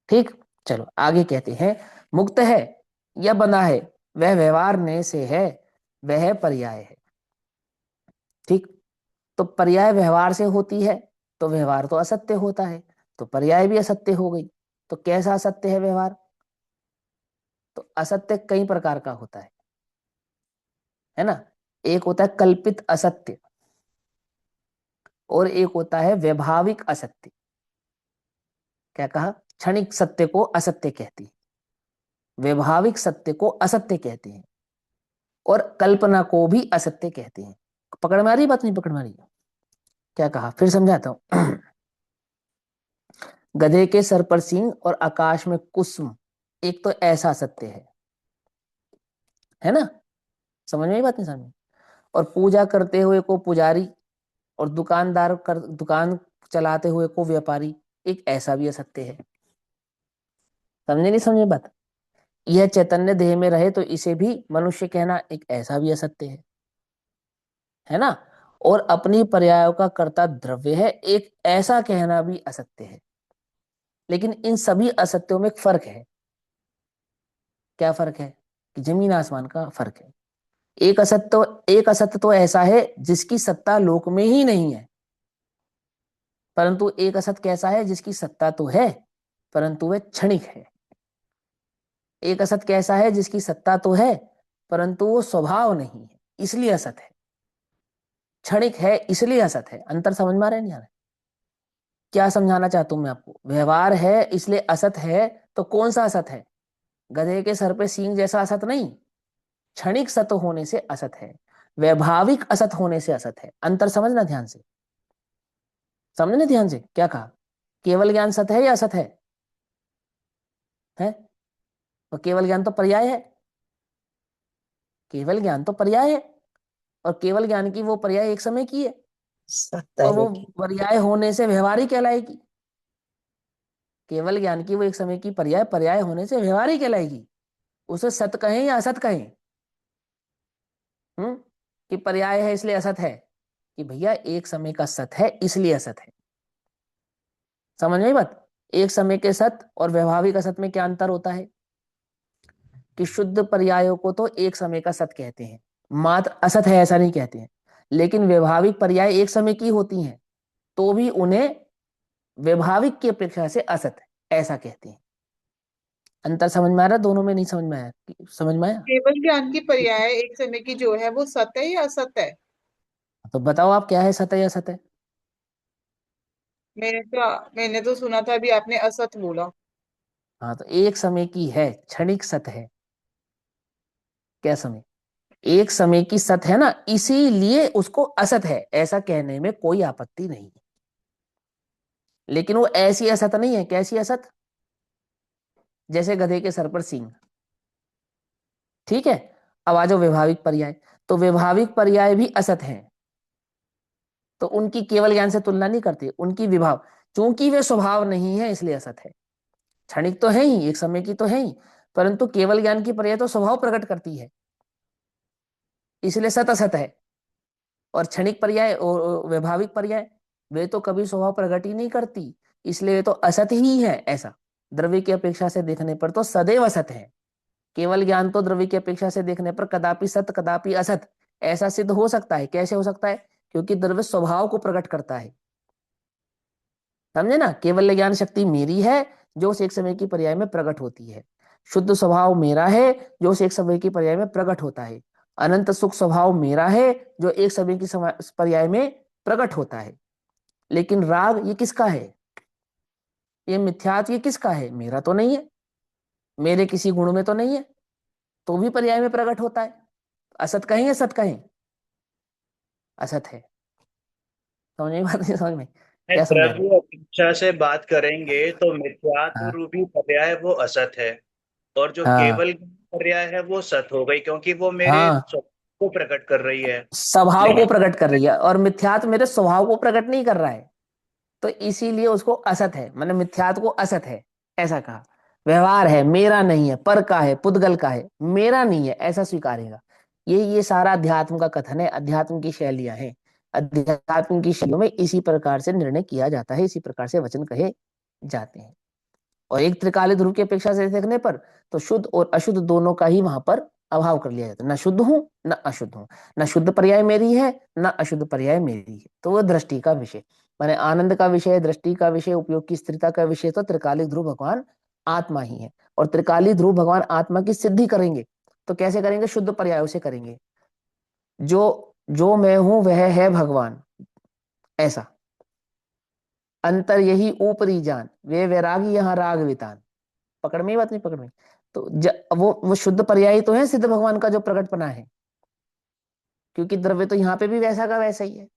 ठीक, चलो आगे कहते हैं, मुक्त है या बंधा है वह व्यवहार ने से है, वह पर्याय है। ठीक, तो पर्याय व्यवहार से होती है तो व्यवहार तो असत्य होता है, तो पर्याय भी असत्य हो गई। तो कैसा असत्य है व्यवहार? तो असत्य कई प्रकार का होता है ना। एक होता है कल्पित असत्य, और एक होता है वैभाविक असत्य। क्या कहा? क्षणिक सत्य को असत्य कहती है, वैभाविक सत्य को असत्य कहते हैं, और कल्पना को भी असत्य कहते हैं। पकड़ में आ रही बात? नहीं पकड़ में आ रही? क्या कहा, फिर समझाता हूं। गधे के सर पर सींग और आकाश में कुसुम, एक तो ऐसा सत्य है ना। समझ में आई बात? नहीं समझ में? और पूजा करते हुए को पुजारी, और दुकान चलाते हुए को व्यापारी, एक ऐसा भी असत्य है। समझे नहीं समझे बात? यह चैतन्य देह में रहे तो इसे भी मनुष्य कहना, एक ऐसा भी असत्य है ना। और अपनी पर्यायों का कर्ता द्रव्य है, एक ऐसा कहना भी असत्य है। लेकिन इन सभी असत्यों में एक फर्क है। क्या फर्क है? कि जमीन आसमान का फर्क है। एक असत्य तो ऐसा है जिसकी सत्ता लोक में ही नहीं है, परंतु एक असत्य कैसा है जिसकी सत्ता तो है परंतु वह क्षणिक है। एक असत्य कैसा है जिसकी सत्ता तो है परंतु वो स्वभाव नहीं है, इसलिए असत है। क्षणिक है इसलिए असत है। अंतर समझ में आ रहा है नहीं आ रहा है? क्या समझाना चाहता हूं मैं आपको? व्यवहार है इसलिए असत है, तो कौन सा असत है? गधे के सर पे सींग जैसा असत नहीं, क्षणिक सत होने से असत है, वैभाविक असत होने से असत है। अंतर समझना ध्यान से, समझना ध्यान से। क्या कहा? केवल ज्ञान सत है या असत है? तो केवल ज्ञान तो पर्याय है, केवल ज्ञान तो पर्याय है, और केवल ज्ञान की वो पर्याय एक समय की है, सत्ता और है वो कि पर्याय होने से व्यवहारिक कहलाएगी। केवल ज्ञान की वो एक समय की पर्याय होने से व्यवहारिक कहलाएगी। उसे सत कहें या असत कहें, कि पर्याय है इसलिए असत है, कि भैया एक समय का सत है इसलिए असत है। समझ में आई बात? एक समय के सत और व्यवहारिक असत में क्या अंतर होता है? कि शुद्ध पर्यायों को तो एक समय का सत कहते हैं, मात्र असत है ऐसा नहीं कहते हैं। लेकिन व्यवहारिक पर्याय एक समय की होती हैं तो भी उन्हें व्यवहारिक की अपेक्षा से असत है ऐसा कहते हैं। अंतर समझ में आ रहा? दोनों में नहीं समझ में आया? समझ में आया? केवल ज्ञान की पर्याय एक समय की जो है वो सत्य है या असत्य है? तो बताओ आप, क्या है, सत है या असत है? मैंने तो सुना था, अभी आपने असत बोला। हाँ, तो एक समय की है, क्षणिक सत है। क्या समय? एक समय की सत है ना, इसीलिए उसको असत है, ऐसा कहने में कोई आपत्ति नहीं है। लेकिन वो ऐसी असत नहीं है। कैसी असत? जैसे गधे के सर पर सींग। ठीक है। अब आ जाओ व्यवहारिक पर्याय। तो व्यवहारिक पर्याय भी असत हैं, तो उनकी केवल ज्ञान से तुलना नहीं करती। उनकी विभाव, चूंकि वे स्वभाव नहीं है इसलिए असत है। क्षणिक तो है ही, एक समय की तो है ही, परंतु केवल ज्ञान की पर्याय तो स्वभाव प्रकट करती है, इसलिए सत असत है। और क्षणिक पर्याय और वैभाविक पर्याय वे तो कभी स्वभाव प्रकट ही नहीं करती, इसलिए वे तो असत ही है। ऐसा द्रव्य की अपेक्षा से देखने पर तो सदैव असत है। केवल ज्ञान तो द्रव्य की अपेक्षा से देखने पर कदापि सत कदापि असत ऐसा सिद्ध हो सकता है। कैसे हो सकता है? क्योंकि द्रव्य स्वभाव को प्रकट करता है। समझे ना? केवल ज्ञान शक्ति मेरी है जो उस एक समय की पर्याय में प्रकट होती है। शुद्ध स्वभाव मेरा है जो उस एक समय की पर्याय में प्रकट होता है। अनंत सुख स्वभाव मेरा है जो एक समय की पर्याय में प्रकट होता है। लेकिन राग ये किसका है? ये मिथ्यात्व ये किसका है? मेरा तो नहीं है, मेरे किसी गुण में तो नहीं है, तो भी पर्याय में प्रकट होता है। असत कहें या सत कहें? असत है। समझ में बात? नहीं समझ में? क्या समझा रहे? द्रव्य अपेक्षा से बात करेंगे तो मिथ्यात्व हाँ रूपी पर्याय वो असत है, और जो हाँ केवल पर्याय है वो सत हो गई, क्योंकि वो मेरे हाँ, स्वभाव को प्रकट कर रही है। स्वभाव को लेकिन प्रकट कर रही है, और मिथ्यात्व मेरे स्वभाव को प्रकट नहीं कर रहा है, तो इसीलिए उसको असत है। मैंने मिथ्यात्व को असत है ऐसा कहा। व्यवहार है, मेरा नहीं है, पर का है, पुद्गल का है, मेरा नहीं है ऐसा स्वीकारेगा। ये सारा अध्यात्म का कथन है, अध्यात्म की शैलियां हैं। अध्यात्म की शैलियों में इसी प्रकार से निर्णय किया जाता है, इसी प्रकार से वचन कहे जाते हैं। और एक त्रिकाली ध्रुव की अपेक्षा से देखने पर तो शुद्ध और अशुद्ध दोनों का ही वहां पर अभाव कर लिया जाता है। न शुद्ध हूं न अशुद्ध हूं, न शुद्ध पर्याय मेरी है न अशुद्ध पर्याय मेरी है। तो वो दृष्टि का विषय, माने आनंद का विषय, दृष्टि का विषय, उपयोग की स्थिरता का विषय तो त्रिकालिक ध्रुव भगवान आत्मा ही है। और त्रिकाली ध्रुव भगवान आत्मा की सिद्धि करेंगे तो कैसे करेंगे? शुद्ध पर्यायों से करेंगे। जो जो मैं हूं वह है भगवान, ऐसा। अंतर यही ऊपरी जान, वे वैरागी यहाँ राग वितान। पकड़ में ही बात? नहीं पकड़ में? तो वो शुद्ध पर्याय तो है सिद्ध भगवान का जो प्रकटपना है, क्योंकि द्रव्य तो यहाँ पे भी वैसा का वैसा ही है,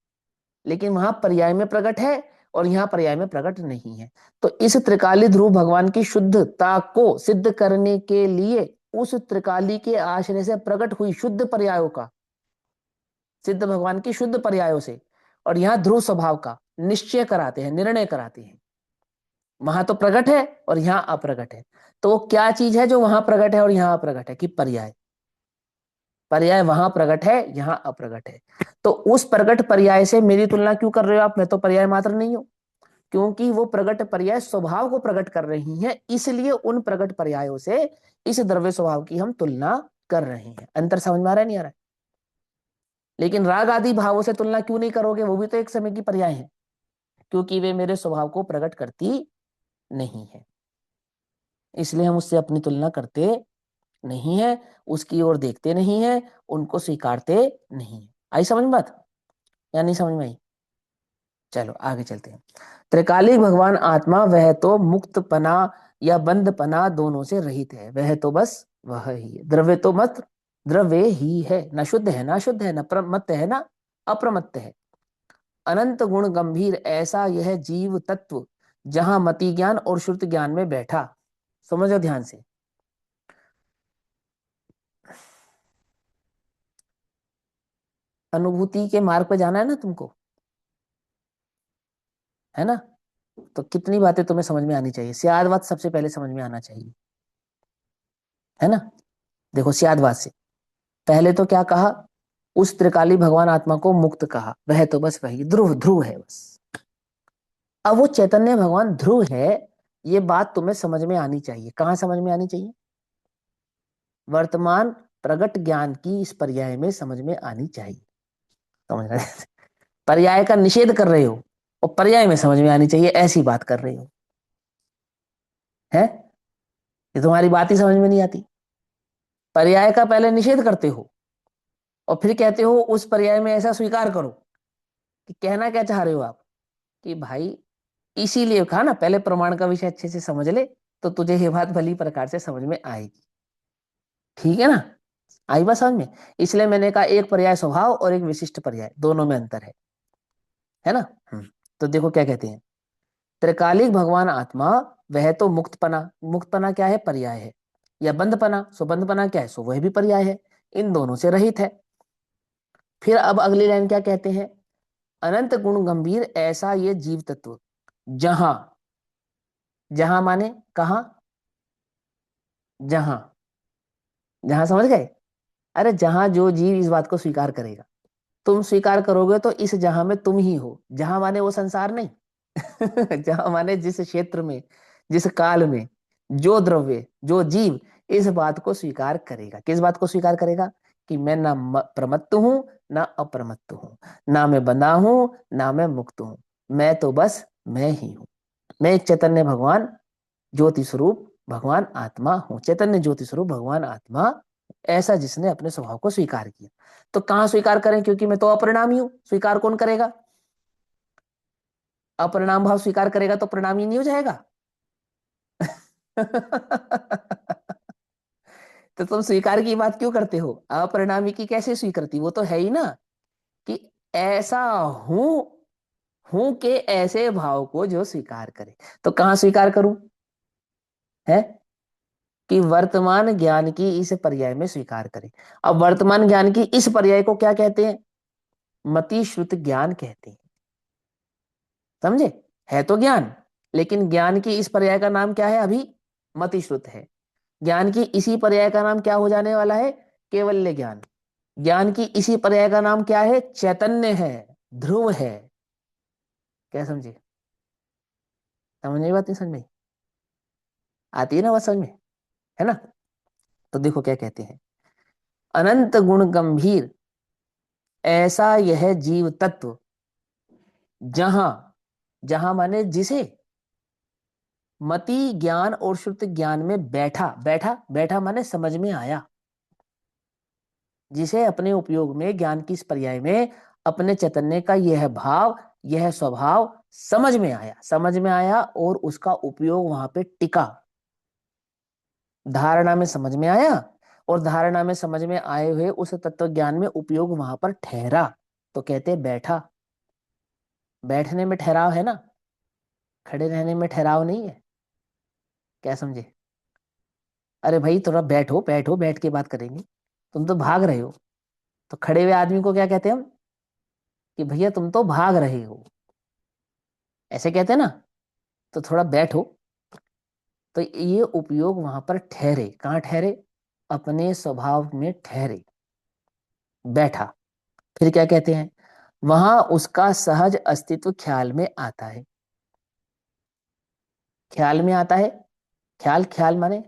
लेकिन वहां पर्याय में प्रकट है और यहाँ पर्याय में प्रकट नहीं है। तो इस त्रिकाली ध्रुव भगवान की शुद्धता को सिद्ध करने के लिए उस त्रिकाली के आश्रय से प्रकट हुई शुद्ध पर्यायों का, सिद्ध भगवान की शुद्ध पर्यायों से, और यहाँ ध्रुव स्वभाव का निश्चय कराते हैं, निर्णय कराते हैं। वहां तो प्रकट है और यहाँ अप्रकट है। तो वो क्या चीज है जो वहां प्रकट है और यहाँ अप्रकट है? कि पर्याय। पर्याय वहां प्रकट है, यहाँ अप्रकट है। तो उस प्रकट पर्याय से मेरी तुलना क्यों कर रहे हो आप? मैं तो पर्याय मात्र नहीं हूं। क्योंकि वो प्रकट पर्याय स्वभाव को प्रकट कर रही हैं, इसलिए उन प्रकट पर्यायों से इस द्रव्य स्वभाव की हम तुलना कर रहे हैं। अंतर समझ में आ रहा है नहीं आ रहा है? लेकिन राग आदि भावों से तुलना क्यों नहीं करोगे? वो भी तो एक समय की पर्याय है, क्योंकि वे मेरे स्वभाव को प्रकट करती नहीं है, इसलिए हम उससे अपनी तुलना करते नहीं है, उसकी ओर देखते नहीं है, उनको स्वीकारते नहीं है। आई समझ में बात या नहीं समझ में आई? चलो आगे चलते हैं। त्रिकालिक भगवान आत्मा वह तो मुक्त पना या बंद पना दोनों से रहित है, वह तो बस वह ही है। द्रव्य तो मत द्रव्य ही है, न शुद्ध है ना शुद्ध है, न प्रमत्त है ना अप्रमत्त है। अनंत गुण गंभीर ऐसा यह जीव तत्व जहां मति ज्ञान और श्रुत ज्ञान में बैठा। समझो ध्यान से। अनुभूति के मार्ग पे जाना है ना तुमको, है ना? तो कितनी बातें तुम्हें समझ में आनी चाहिए? सियादवाद सबसे पहले समझ में आना चाहिए, है ना? देखो सियादवाद से पहले तो क्या कहा? उस त्रिकाली भगवान आत्मा को मुक्त कहा, वह तो बस वही ध्रुव ध्रुव है बस। अब वो चैतन्य भगवान ध्रुव है, ये बात तुम्हें समझ में आनी चाहिए। कहां समझ में आनी चाहिए? वर्तमान प्रगट ज्ञान की इस पर्याय में समझ में आनी चाहिए। समझ रहे? पर्याय का निषेध कर रहे हो और पर्याय में समझ में आनी चाहिए, ऐसी बात कर रहे हो, है? ये तुम्हारी बात ही समझ में नहीं आती। पर्याय का पहले निषेध करते हो और फिर कहते हो उस पर्याय में ऐसा स्वीकार करो। कि कहना क्या चाह रहे हो आप? कि भाई इसीलिए कहा ना पहले प्रमाण का विषय अच्छे से समझ ले, तो तुझे ये बात भली प्रकार से समझ में आएगी। ठीक है ना? आई बात समझ में? इसलिए मैंने कहा एक पर्याय स्वभाव और एक विशिष्ट पर्याय, दोनों में अंतर है ना। तो देखो क्या कहते हैं, त्रिकालिक भगवान आत्मा वह तो मुक्तपना, मुक्तपना क्या है? पर्याय है। या बंधपना, सो बंधपना क्या है? सो वह भी पर्याय है, इन दोनों से रहित है। फिर अब अगली लाइन क्या कहते हैं, अनंत गुण गंभीर ऐसा ये जीव तत्व, जहां, जहां माने कहा, जहां, जहां समझ गए? अरे जहां जो जीव इस बात को स्वीकार करेगा, तुम स्वीकार करोगे तो इस जहां में तुम ही हो। जहां माने वो संसार नहीं जहां माने जिस क्षेत्र में, जिस काल में जो द्रव्य, जो जीव इस बात को स्वीकार करेगा। किस बात को स्वीकार करेगा? कि मैं ना प्रमत्त हूं ना अप्रमत्त हूं, ना मैं बंधा हूं ना मैं मुक्त हूं, मैं तो बस मैं ही हूं। मैं एक चैतन्य भगवान ज्योति स्वरूप भगवान आत्मा हूं, चैतन्य ज्योति स्वरूप भगवान आत्मा, ऐसा जिसने अपने स्वभाव को स्वीकार किया। तो कहां स्वीकार करें? क्योंकि मैं तो अपरिणामी हूं। स्वीकार कौन करेगा? अपरिणाम भाव स्वीकार करेगा तो परिणामी नहीं हो जाएगा तो तुम स्वीकार की बात क्यों करते हो? अपरिणामी की कैसे स्वीकृति? वो तो है ही ना, कि ऐसा हूं, हूं के ऐसे भाव को जो स्वीकार करे। तो कहां स्वीकार करूं? है कि वर्तमान ज्ञान की इस पर्याय में स्वीकार करें। अब वर्तमान ज्ञान की इस पर्याय को क्या कहते हैं? मति श्रुत ज्ञान कहते हैं। समझे? है तो ज्ञान, लेकिन ज्ञान की इस पर्याय का नाम क्या है? अभी मति श्रुत है। ज्ञान की इसी पर्याय का नाम क्या हो जाने वाला है? केवल्य ज्ञान। ज्ञान की इसी पर्याय का नाम क्या है? चैतन्य है, ध्रुव है। क्या समझे? समझ नहीं? बात नहीं समझ में आती है ना? बात समझ में है ना? तो देखो क्या कहते हैं, अनंत गुण गंभीर ऐसा यह जीव तत्व, जहां, जहां माने जिसे, मति ज्ञान और श्रुत ज्ञान में बैठा, बैठा, बैठा माने समझ में आया, जिसे अपने उपयोग में ज्ञान की इस पर्याय में अपने चैतन्य का यह भाव, यह स्वभाव समझ में आया, समझ में आया और उसका उपयोग वहां पे टिका। धारणा में समझ में आया और धारणा में समझ में आए हुए उस तत्व ज्ञान में उपयोग वहां पर ठहरा, तो कहते बैठा। बैठने में ठहराव है ना, खड़े रहने में ठहराव नहीं है। क्या समझे? अरे भाई थोड़ा बैठो, बैठो, बैठ के बात करेंगे। तुम तो भाग रहे हो, तो खड़े हुए आदमी को क्या कहते हैं हम? कि भैया तुम तो भाग रहे हो, ऐसे कहते हैं ना। तो थोड़ा बैठो, तो ये उपयोग वहां पर ठहरे। कहाँ ठहरे? अपने स्वभाव में ठहरे, बैठा। फिर क्या कहते हैं, वहां उसका सहज अस्तित्व ख्याल में आता है। ख्याल में आता है। ख्याल, ख्याल माने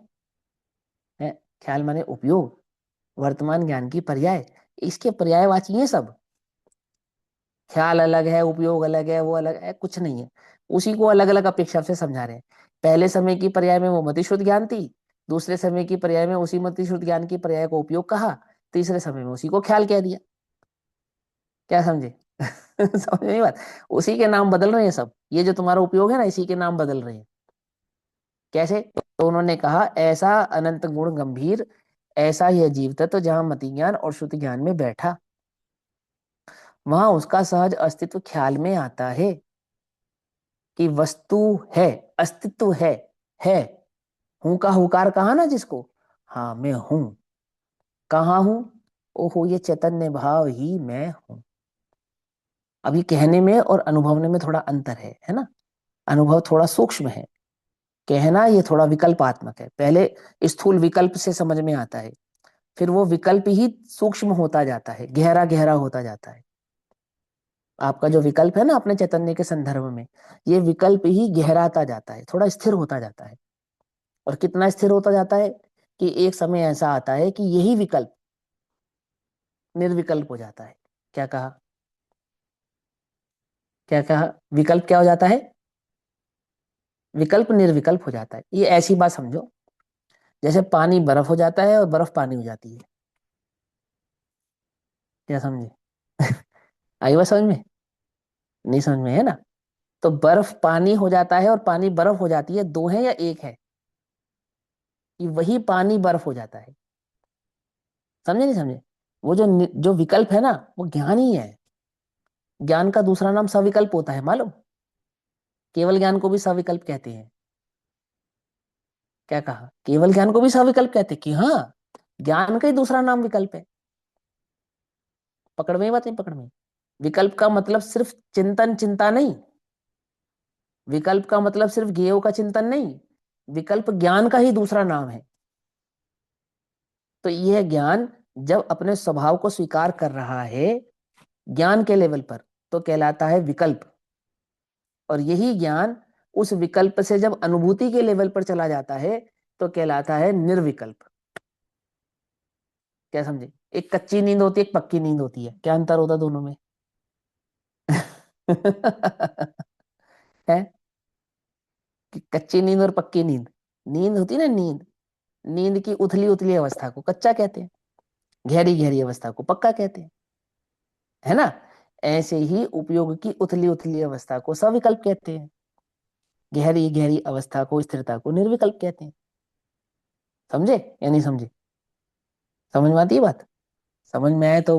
है, ख्याल माने उपयोग, वर्तमान ज्ञान की पर्याय, इसके पर्यायवाची है सब। ख्याल अलग है, उपयोग अलग है, वो अलग है, कुछ नहीं है। उसी को अलग अलग अपेक्षा से समझा रहे हैं। पहले समय की पर्याय में वो मतिश्रुत ज्ञान थी, दूसरे समय की पर्याय में उसी मतिश्रुत ज्ञान की पर्याय को उपयोग कहा, तीसरे समय में उसी को ख्याल कह दिया। क्या समझे? समझ नहीं बात? उसी के नाम बदल रहे हैं सब, ये जो तुम्हारा उपयोग है ना, इसी के नाम बदल रहे हैं। कैसे? तो उन्होंने कहा ऐसा अनंत गुण गंभीर ऐसा यह जीव तत्व, जहां मति ज्ञान और श्रुति ज्ञान में बैठा, वहां उसका सहज अस्तित्व ख्याल में आता है कि वस्तु है, अस्तित्व है। हूं का हुकार कहा ना जिसको, हाँ मैं हूं। कहाँ हूं? ओहो ये चैतन्य भाव ही मैं हूं। अभी कहने में और अनुभवने में थोड़ा अंतर है ना। अनुभव थोड़ा सूक्ष्म है, कहना ये थोड़ा विकल्पात्मक है। पहले स्थूल विकल्प से समझ में आता है, फिर वो विकल्प ही सूक्ष्म होता जाता है, गहरा गहरा होता जाता है। आपका जो विकल्प है ना अपने चैतन्य के संदर्भ में, ये विकल्प ही गहराता जाता है, थोड़ा स्थिर होता जाता है। और कितना स्थिर होता जाता है कि एक समय ऐसा आता है कि यही विकल्प निर्विकल्प हो जाता है। क्या कहा? क्या कहा? विकल्प क्या हो जाता है? विकल्प निर्विकल्प हो जाता है। ये ऐसी बात समझो जैसे पानी बर्फ हो जाता है और बर्फ पानी हो जाती है। क्या समझे? आई बात समझ में? नहीं समझ में है ना? तो बर्फ पानी हो जाता है और पानी बर्फ हो जाती है, दो है या एक है? कि वही पानी बर्फ हो जाता है। समझे नहीं समझे? वो जो विकल्प है ना, वो ज्ञान ही है। ज्ञान का दूसरा नाम सविकल्प होता है, मालूम? केवल ज्ञान को भी सविकल्प कहते हैं। क्या कहा? केवल ज्ञान को भी सविकल्प कहते हैं कि हाँ, ज्ञान का ही दूसरा नाम विकल्प है। पकड़ में ही बात नहीं? पकड़ में? विकल्प का मतलब सिर्फ चिंतन, चिंता नहीं। विकल्प का मतलब सिर्फ ज्ञेयों का चिंतन नहीं। विकल्प ज्ञान का ही दूसरा नाम है। तो यह ज्ञान जब अपने स्वभाव को स्वीकार कर रहा है ज्ञान के लेवल पर, तो कहलाता है विकल्प। और यही ज्ञान उस विकल्प से जब अनुभूति के लेवल पर चला जाता है, तो कहलाता है निर्विकल्प। क्या समझे? एक कच्ची नींद होती है, एक पक्की नींद होती है। क्या अंतर होता है दोनों में? है कि कच्ची नींद और पक्की नींद, नींद होती है ना, नींद, नींद की उथली उथली अवस्था को कच्चा कहते हैं, गहरी गहरी अवस्था को पक्का कहते हैं, है ना? ऐसे ही उपयोग की उथली उथली अवस्था को सविकल्प कहते हैं, गहरी गहरी अवस्था को, स्थिरता को निर्विकल्प कहते हैं। समझे या नहीं समझे? समझ में आती है बात? समझ में आए तो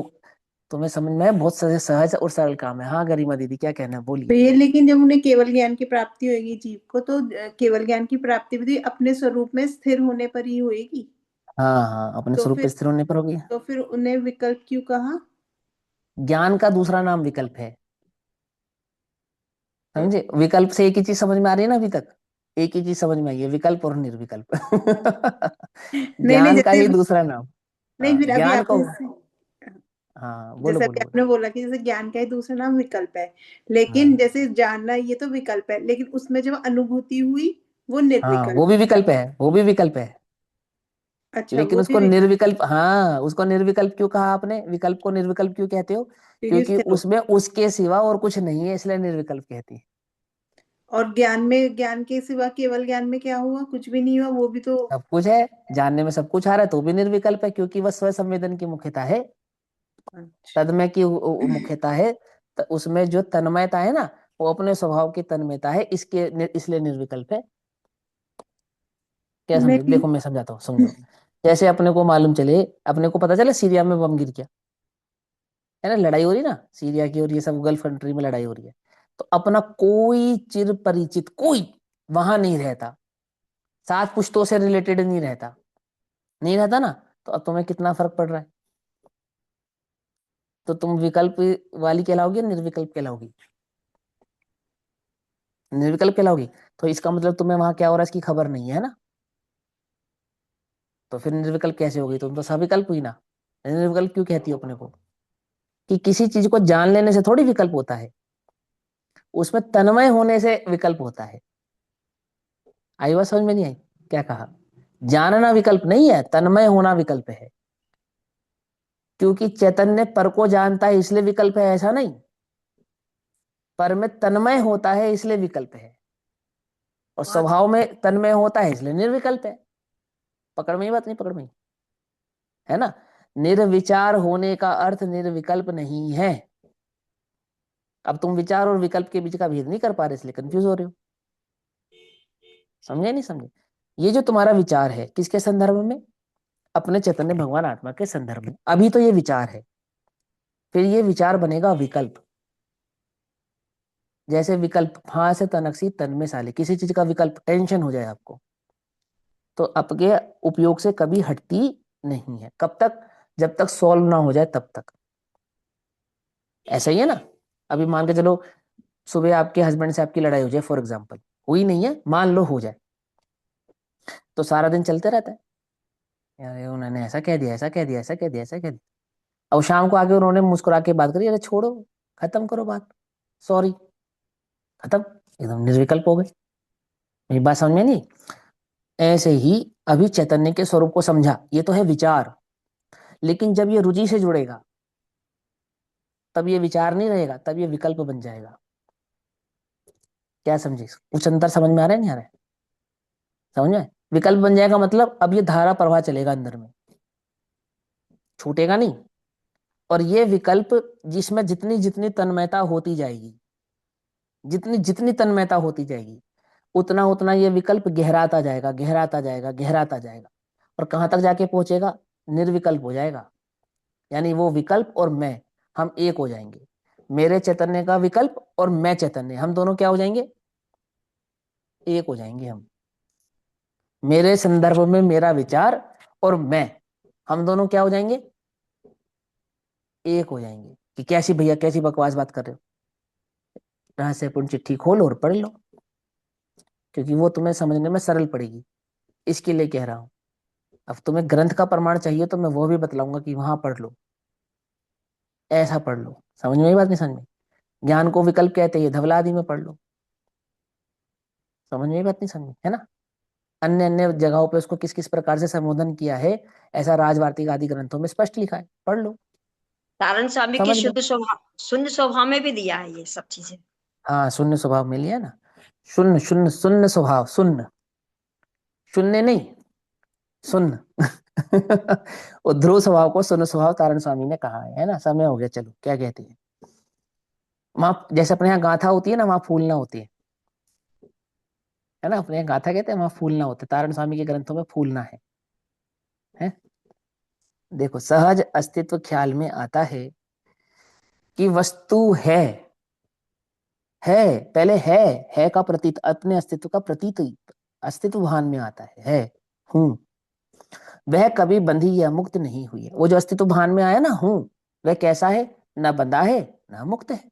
तुम्हें समझ में आए, बहुत सहज और सरल काम है। हाँ गरिमा दीदी, क्या कहना है, तो बोलिए। ये, लेकिन जब उन्हें केवल ज्ञान की प्राप्ति होगी जीव को, तो केवल ज्ञान की प्राप्ति भी अपने स्वरूप में स्थिर होने पर ही होगी। हाँ हाँ, अपने तो स्वरूप पे फिर स्थिर होने पर होगी। तो फिर उन्हें विकल्प क्यों कहा? ज्ञान का दूसरा नाम विकल्प है। समझे? विकल्प से एक ही चीज समझ में आ रही है ना अभी तक? एक ही चीज समझ में आई है, विकल्प और निर्विकल्प। नहीं नहीं, ज्ञान का जैसे ही दूसरा नाम। नहीं, हाँ, फिर अभी ज्ञान को। आपने हाँ बोलो जैसे बोलो अभी बोलो। आपने बोला कि जैसे ज्ञान का ही दूसरा नाम विकल्प है, हाँ लेकिन जैसे जानना ये तो विकल्प है, लेकिन उसमें जब अनुभूति हुई वो हाँ, निर्विकल्प वो भी है। विकल्प है, वो भी विकल्प है। अच्छा, लेकिन वो भी उसको निर्विकल्प, हाँ, उसको निर्विकल्प क्यों कहा आपने? विकल्प को निर्विकल्प क्यों कहते हो? क्योंकि क्योंकि स्थिर हो। उसमें उसके सिवा और कुछ नहीं है, इसलिए निर्विकल्प कहती है। और ज्ञान में, ज्ञान के सिवा केवल ज्ञान में क्या हुआ? कुछ भी नहीं हुआ, वो भी तो। सब कुछ है, जानने में सब कुछ आ रहा है, तो भी निर्विकल्प है, क्योंकि वह स्व संवेदन की मुख्यता है, अच्छा। तन्मय की मुख्यता है। तो उसमें जो तन्मयता है ना, वो अपने स्वभाव की तन्मयता है, इसलिए निर्विकल्प है। क्या समझे? नहीं। देखो मैं समझाता हूँ, समझो। जैसे अपने को मालूम चले, अपने को पता चले सीरिया में बम गिर गया, है ना, लड़ाई हो रही ना सीरिया की, और ये सब गल्फ कंट्री में लड़ाई हो रही है, तो अपना कोई चिर परिचित कोई वहां नहीं रहता, सात पुश्तों से रिलेटेड नहीं रहता, नहीं रहता ना, तो अब तुम्हें कितना फर्क पड़ रहा है? तो तुम विकल्प वाली कहलाओगी या निर्विकल्प कहलाओगी? निर्विकल्प कहलाओगी। तो इसका मतलब तुम्हें वहां क्या हो रहा है इसकी खबर नहीं है ना, तो फिर निर्विकल्प कैसे होगी? तुम तो सविकल्प हुई ना। निर्विकल्प क्यों कहती हो अपने को? कि किसी चीज को जान लेने से थोड़ी विकल्प होता है, उसमें तन्मय होने से विकल्प होता है। आई बात समझ में नहीं आई? क्या कहा? जानना विकल्प नहीं है, तन्मय होना विकल्प है। क्योंकि चैतन्य पर को जानता है इसलिए विकल्प है, ऐसा नहीं। पर में तन्मय होता है इसलिए विकल्प है, और स्वभाव में तन्मय होता है इसलिए निर्विकल्प है। पकड़ में ही बात नहीं? पकड़ में ही है ना? निर्विचार होने का अर्थ निर्विकल्प नहीं है। अब तुम विचार और विकल्प के बीच का भेद नहीं कर पा रहे, इसलिए कंफ्यूज हो रहे हो। समझे नहीं समझे? ये जो तुम्हारा विचार है किसके संदर्भ में? अपने चैतन्य भगवान आत्मा के संदर्भ में। अभी तो ये विचार है, फिर ये विचार बनेगा विकल्प। जैसे विकल्प फां से तनकसी तन में साले, किसी चीज का विकल्प, टेंशन हो जाए आपको, तो आपके उपयोग से कभी हटती नहीं है। कब तक? जब तक सॉल्व ना हो जाए तब तक। ऐसा ही है ना? अभी मान के चलो, सुबह आपके हस्बैंड से आपकी लड़ाई हो जाए, फॉर एग्जाम्पल, हुई नहीं है, मान लो हो जाए, तो सारा दिन चलते रहता है, यार ये उन्होंने ऐसा कह दिया, ऐसा कह दिया, ऐसा कह दिया, ऐसा कह दिया। अब शाम को आके उन्होंने मुस्कुरा के बात करी, अरे छोड़ो, खत्म करो बात, सॉरी, खत्म, एकदम निर्विकल्प हो गए। मेरी बात समझ में नहीं? ऐसे ही अभी चैतन्य के स्वरूप को समझा, ये तो है विचार, लेकिन जब ये रुचि से जुड़ेगा, तब ये विचार नहीं रहेगा, तब ये विकल्प बन जाएगा। क्या समझे? कुछ अंतर समझ में आ रहा है नहीं आ रहा है? समझ में? विकल्प बन जाएगा मतलब अब ये धारा प्रवाह चलेगा अंदर में, छूटेगा नहीं। और ये विकल्प, जिसमें जितनी जितनी तन्मयता होती जाएगी, जितनी जितनी तन्मयता होती जाएगी, उतना उतना ये विकल्प गहराता जाएगा, गहराता जाएगा, गहराता जाएगा, और कहाँ तक जाके पहुंचेगा? निर्विकल्प हो जाएगा। यानी वो विकल्प और मैं, हम एक हो जाएंगे। मेरे चैतन्य का विकल्प और मैं चैतन्य, हम दोनों क्या हो जाएंगे? एक हो जाएंगे हम। मेरे संदर्भ में मेरा विचार और मैं, हम दोनों क्या हो जाएंगे? एक हो जाएंगे। कि कैसी भैया, कैसी बकवास बात कर रहे हो? रहस्यपूर्ण चिट्ठी खोलो और पढ़ लो, क्योंकि वो तुम्हें समझने में सरल पड़ेगी, इसके लिए कह रहा हूं। अब तुम्हें ग्रंथ का प्रमाण चाहिए तो मैं वो भी बतलाऊंगा कि वहां पढ़ लो, ऐसा पढ़ लो। समझ में आई बात? नहीं समझ में? ज्ञान को विकल्प कहते हैं, धवला आदि में पढ़ लो। समझ में आई बात? नहीं समझ में, है ना? अन्य अन्य जगहों पे उसको किस किस प्रकार से संबोधन किया है, ऐसा राजवार्तिक आदि ग्रंथों में स्पष्ट लिखा है, पढ़ लो, सारण स्वामी की समझ लो। शुद्ध स्वभाव, शून्य स्वभाव में भी दिया है ये सब चीजें। हाँ, शून्य स्वभाव में लिया ना। शून्य शून्य शून्य स्वभाव, शून्य, शून्य नहीं, शून्य। वो ध्रुव स्वभाव को शून्य स्वभाव तारण स्वामी ने कहा है ना? समय हो गया, चलो क्या कहते हैं। वहां जैसे अपने यहाँ गाथा होती है ना, वहां फूलना होती है ना? अपने यहाँ गाथा कहते हैं, वहां फूलना होता है। तारण स्वामी के ग्रंथों में फूलना है? देखो, सहज अस्तित्व ख्याल में आता है कि वस्तु है, पहले है का प्रतीत, अपने अस्तित्व का प्रतीत अस्तित्व भान में आता है हूं। वह कभी बंधी या मुक्त नहीं हुई है। वो जो अस्तित्व भान में आया ना, हूं, वह कैसा है? न बंधा है न मुक्त है।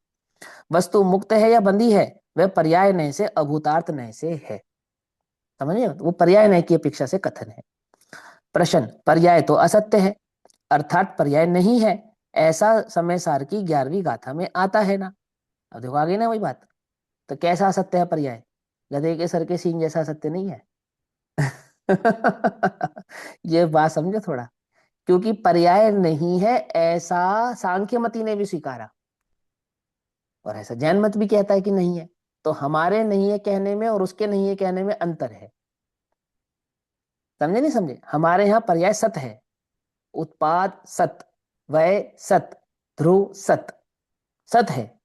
वस्तु मुक्त है या बंधी है, वह पर्याय नय से अभूतार्थ नय से है। समझिए, वो पर्याय नय की अपेक्षा से कथन है। प्रश्न, पर्याय तो असत्य है, अर्थात पर्याय नहीं है, ऐसा समय सार की 11वीं गाथा में आता है ना? अब देखो आगे ना वही बात। तो कैसा असत्य है पर्याय? गधे के सर के सींग जैसा असत्य नहीं है। ये बात समझो थोड़ा, क्योंकि पर्याय नहीं है ऐसा सांख्य मती ने भी स्वीकारा, और ऐसा जैन मत भी कहता है कि नहीं है। तो हमारे नहीं है कहने में और उसके नहीं है कहने में अंतर है। समझे नहीं समझे? हमारे यहाँ पर्याय सत है, उत्पाद सत, वय सत, ध्रुव सत, सत है।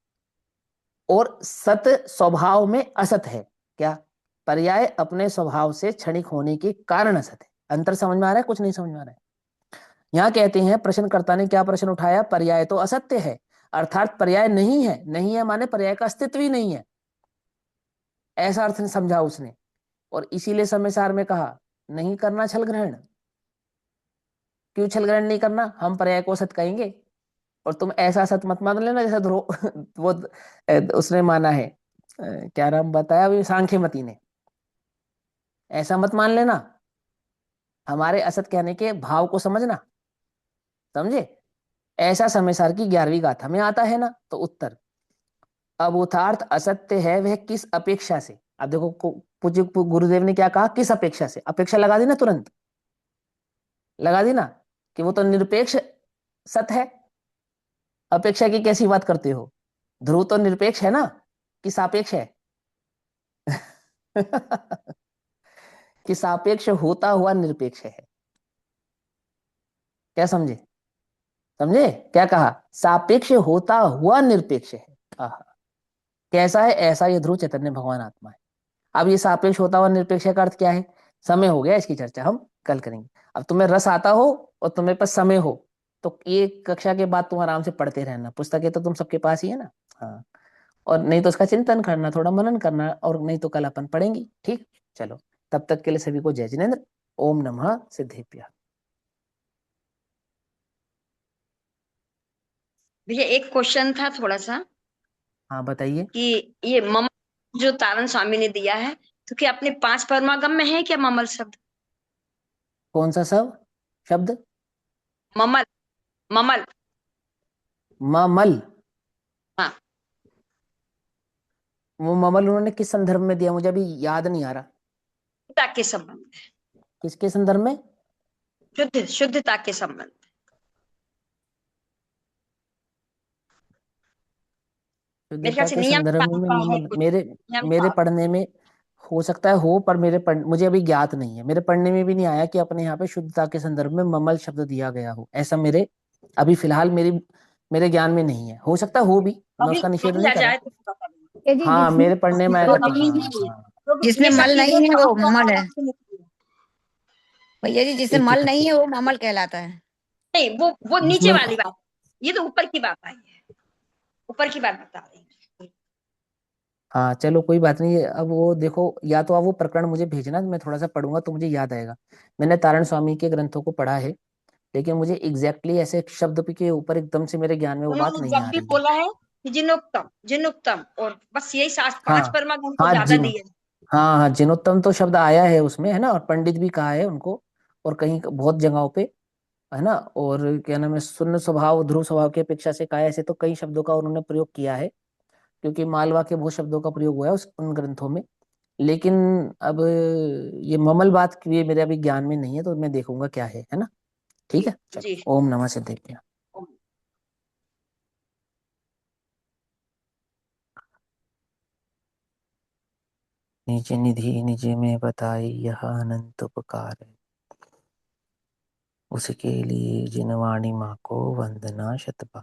और सत स्वभाव में असत है। क्या? पर्याय अपने स्वभाव से क्षणिक होने के कारण असत है। अंतर समझ में आ रहा है? कुछ नहीं समझ में आ रहा है? यहाँ कहते हैं, प्रश्नकर्ता ने क्या प्रश्न उठाया? पर्याय तो असत्य है, अर्थात पर्याय नहीं है। नहीं है माने पर्याय का अस्तित्व ही नहीं है, ऐसा अर्थ समझा उसने। और इसीलिए समय सार में कहा नहीं करना छल ग्रहण। क्यों छल ग्रहण नहीं करना? हम पर्याय को असत कहेंगे और तुम ऐसा सत मत मान लेना जैसा ध्रुव वो उसने माना है, क्या नाम बताया अभी, सांख्यमती ने। ऐसा मत मान लेना, हमारे असत कहने के भाव को समझना। समझे? ऐसा समय सार की 11वीं गाथा में आता है ना? तो उत्तर, अबूथार्थ असत्य है वह किस अपेक्षा से। अब देखो पूज्य गुरुदेव ने क्या कहा? किस अपेक्षा से। अपेक्षा लगा दी ना, तुरंत लगा दी ना, कि वो तो निरपेक्ष सत है। अपेक्षा की कैसी बात करते हो? ध्रुव तो निरपेक्ष है ना, कि सापेक्ष है? कि सापेक्ष होता हुआ निरपेक्ष है। क्या समझे? समझे क्या कहा? सापेक्ष होता हुआ निरपेक्ष है। आहा, कैसा है? ऐसा ये ध्रुव चैतन्य भगवान आत्मा है। अब ये सापेक्ष होता हुआ निरपेक्ष का अर्थ क्या है? समय हो गया, इसकी चर्चा हम कल करेंगे। अब तुम्हें रस आता हो और तुम्हें पास समय हो तो ये कक्षा के बाद तुम आराम से पढ़ते रहना। पुस्तकें तो तुम सबके पास ही है ना? हाँ, और नहीं तो उसका चिंतन करना, थोड़ा मनन करना, और नहीं तो कल अपन पढ़ेंगे। ठीक, चलो, तब तक के लिए सभी को जय जिनेन्द्र। ओम नमः सिद्धेभ्यः। भैया एक क्वेश्चन था थोड़ा सा, हाँ बताइए। कि ये ममल जो तारण स्वामी ने दिया है, तो क्या अपने 5 परमागम में है क्या ममल शब्द? कौन सा सब शब्द? ममल, ममल। ममल? हाँ, वो ममल उन्होंने किस संदर्भ में दिया? मुझे अभी याद नहीं आ रहा। शुद्धता के संबंध, किसके संदर्भ में? शुद्धता के संबंध। मेरे ख्याल शुद्धता से के नियम संदर्भ में है ममल कुछ, मेरे पढ़ने में हो सकता है हो, पर मुझे अभी ज्ञात नहीं है। मेरे पढ़ने में भी नहीं आया कि अपने यहाँ पे शुद्धता के संदर्भ में ममल शब्द दिया गया हो। ऐसा मेरे अभी फिलहाल मेरे ज्ञान में नहीं है। हो सकता हो भी, मैं अभी उसका निषेध अभी नहीं आ कर रहा। जाए तो बता देंगे। हाँ, मेरे पढ़ने में आएगा तो। हाँ हाँ। तो जिसमें ये सब मल नहीं चीजें है वो तो ममल है। आपको नहीं- भैया जी, जिसमें एक मल एक नहीं है वो ममल कहलाता है। नहीं, वो नीचे जिसमें वाली बात, ये तो ऊपर की बात आई है, ऊपर की बात बता रही हूँ। हाँ चलो कोई बात नहीं। अब वो देखो, या तो आप वो प्रकरण मुझे भेजना, मैं थोड़ा सा पढ़ूंगा तो मुझे याद आएगा। मैंने तारण स्वामी के ग्रंथों को पढ़ा है, लेकिन मुझे एग्जैक्टली ऐसे शब्द के ऊपर एकदम से मेरे ज्ञान में वो बात उन्होंने नहीं जब आ भी रही है। बोला है कि जिनोत्तम जिनोत्तम, और बस यही पांच हाँ परमा हमको हाँ ज्यादा जिन दिए। हाँ हाँ जिनोत्तम तो शब्द आया है उसमें, है ना, और पंडित भी कहा है उनको, और कहीं बहुत जगहों पे, है ना। और क्या नाम है, शून्य स्वभाव ध्रुव स्वभाव की अपेक्षा से कहा है, ऐसे तो कई शब्दों का उन्होंने प्रयोग किया है, क्योंकि मालवा के बहुत शब्दों का प्रयोग हुआ है उन ग्रंथों में। लेकिन अब ये ममल बात की ये मेरे अभी ज्ञान में नहीं है, तो मैं देखूंगा क्या है ना। ठीक जी है, चलो जी। ओम नमः सिद्धाय। निज निधि निज में बताई यह अनंत उपकार है, उसके लिए जिन वाणी माँ को वंदना शत बार।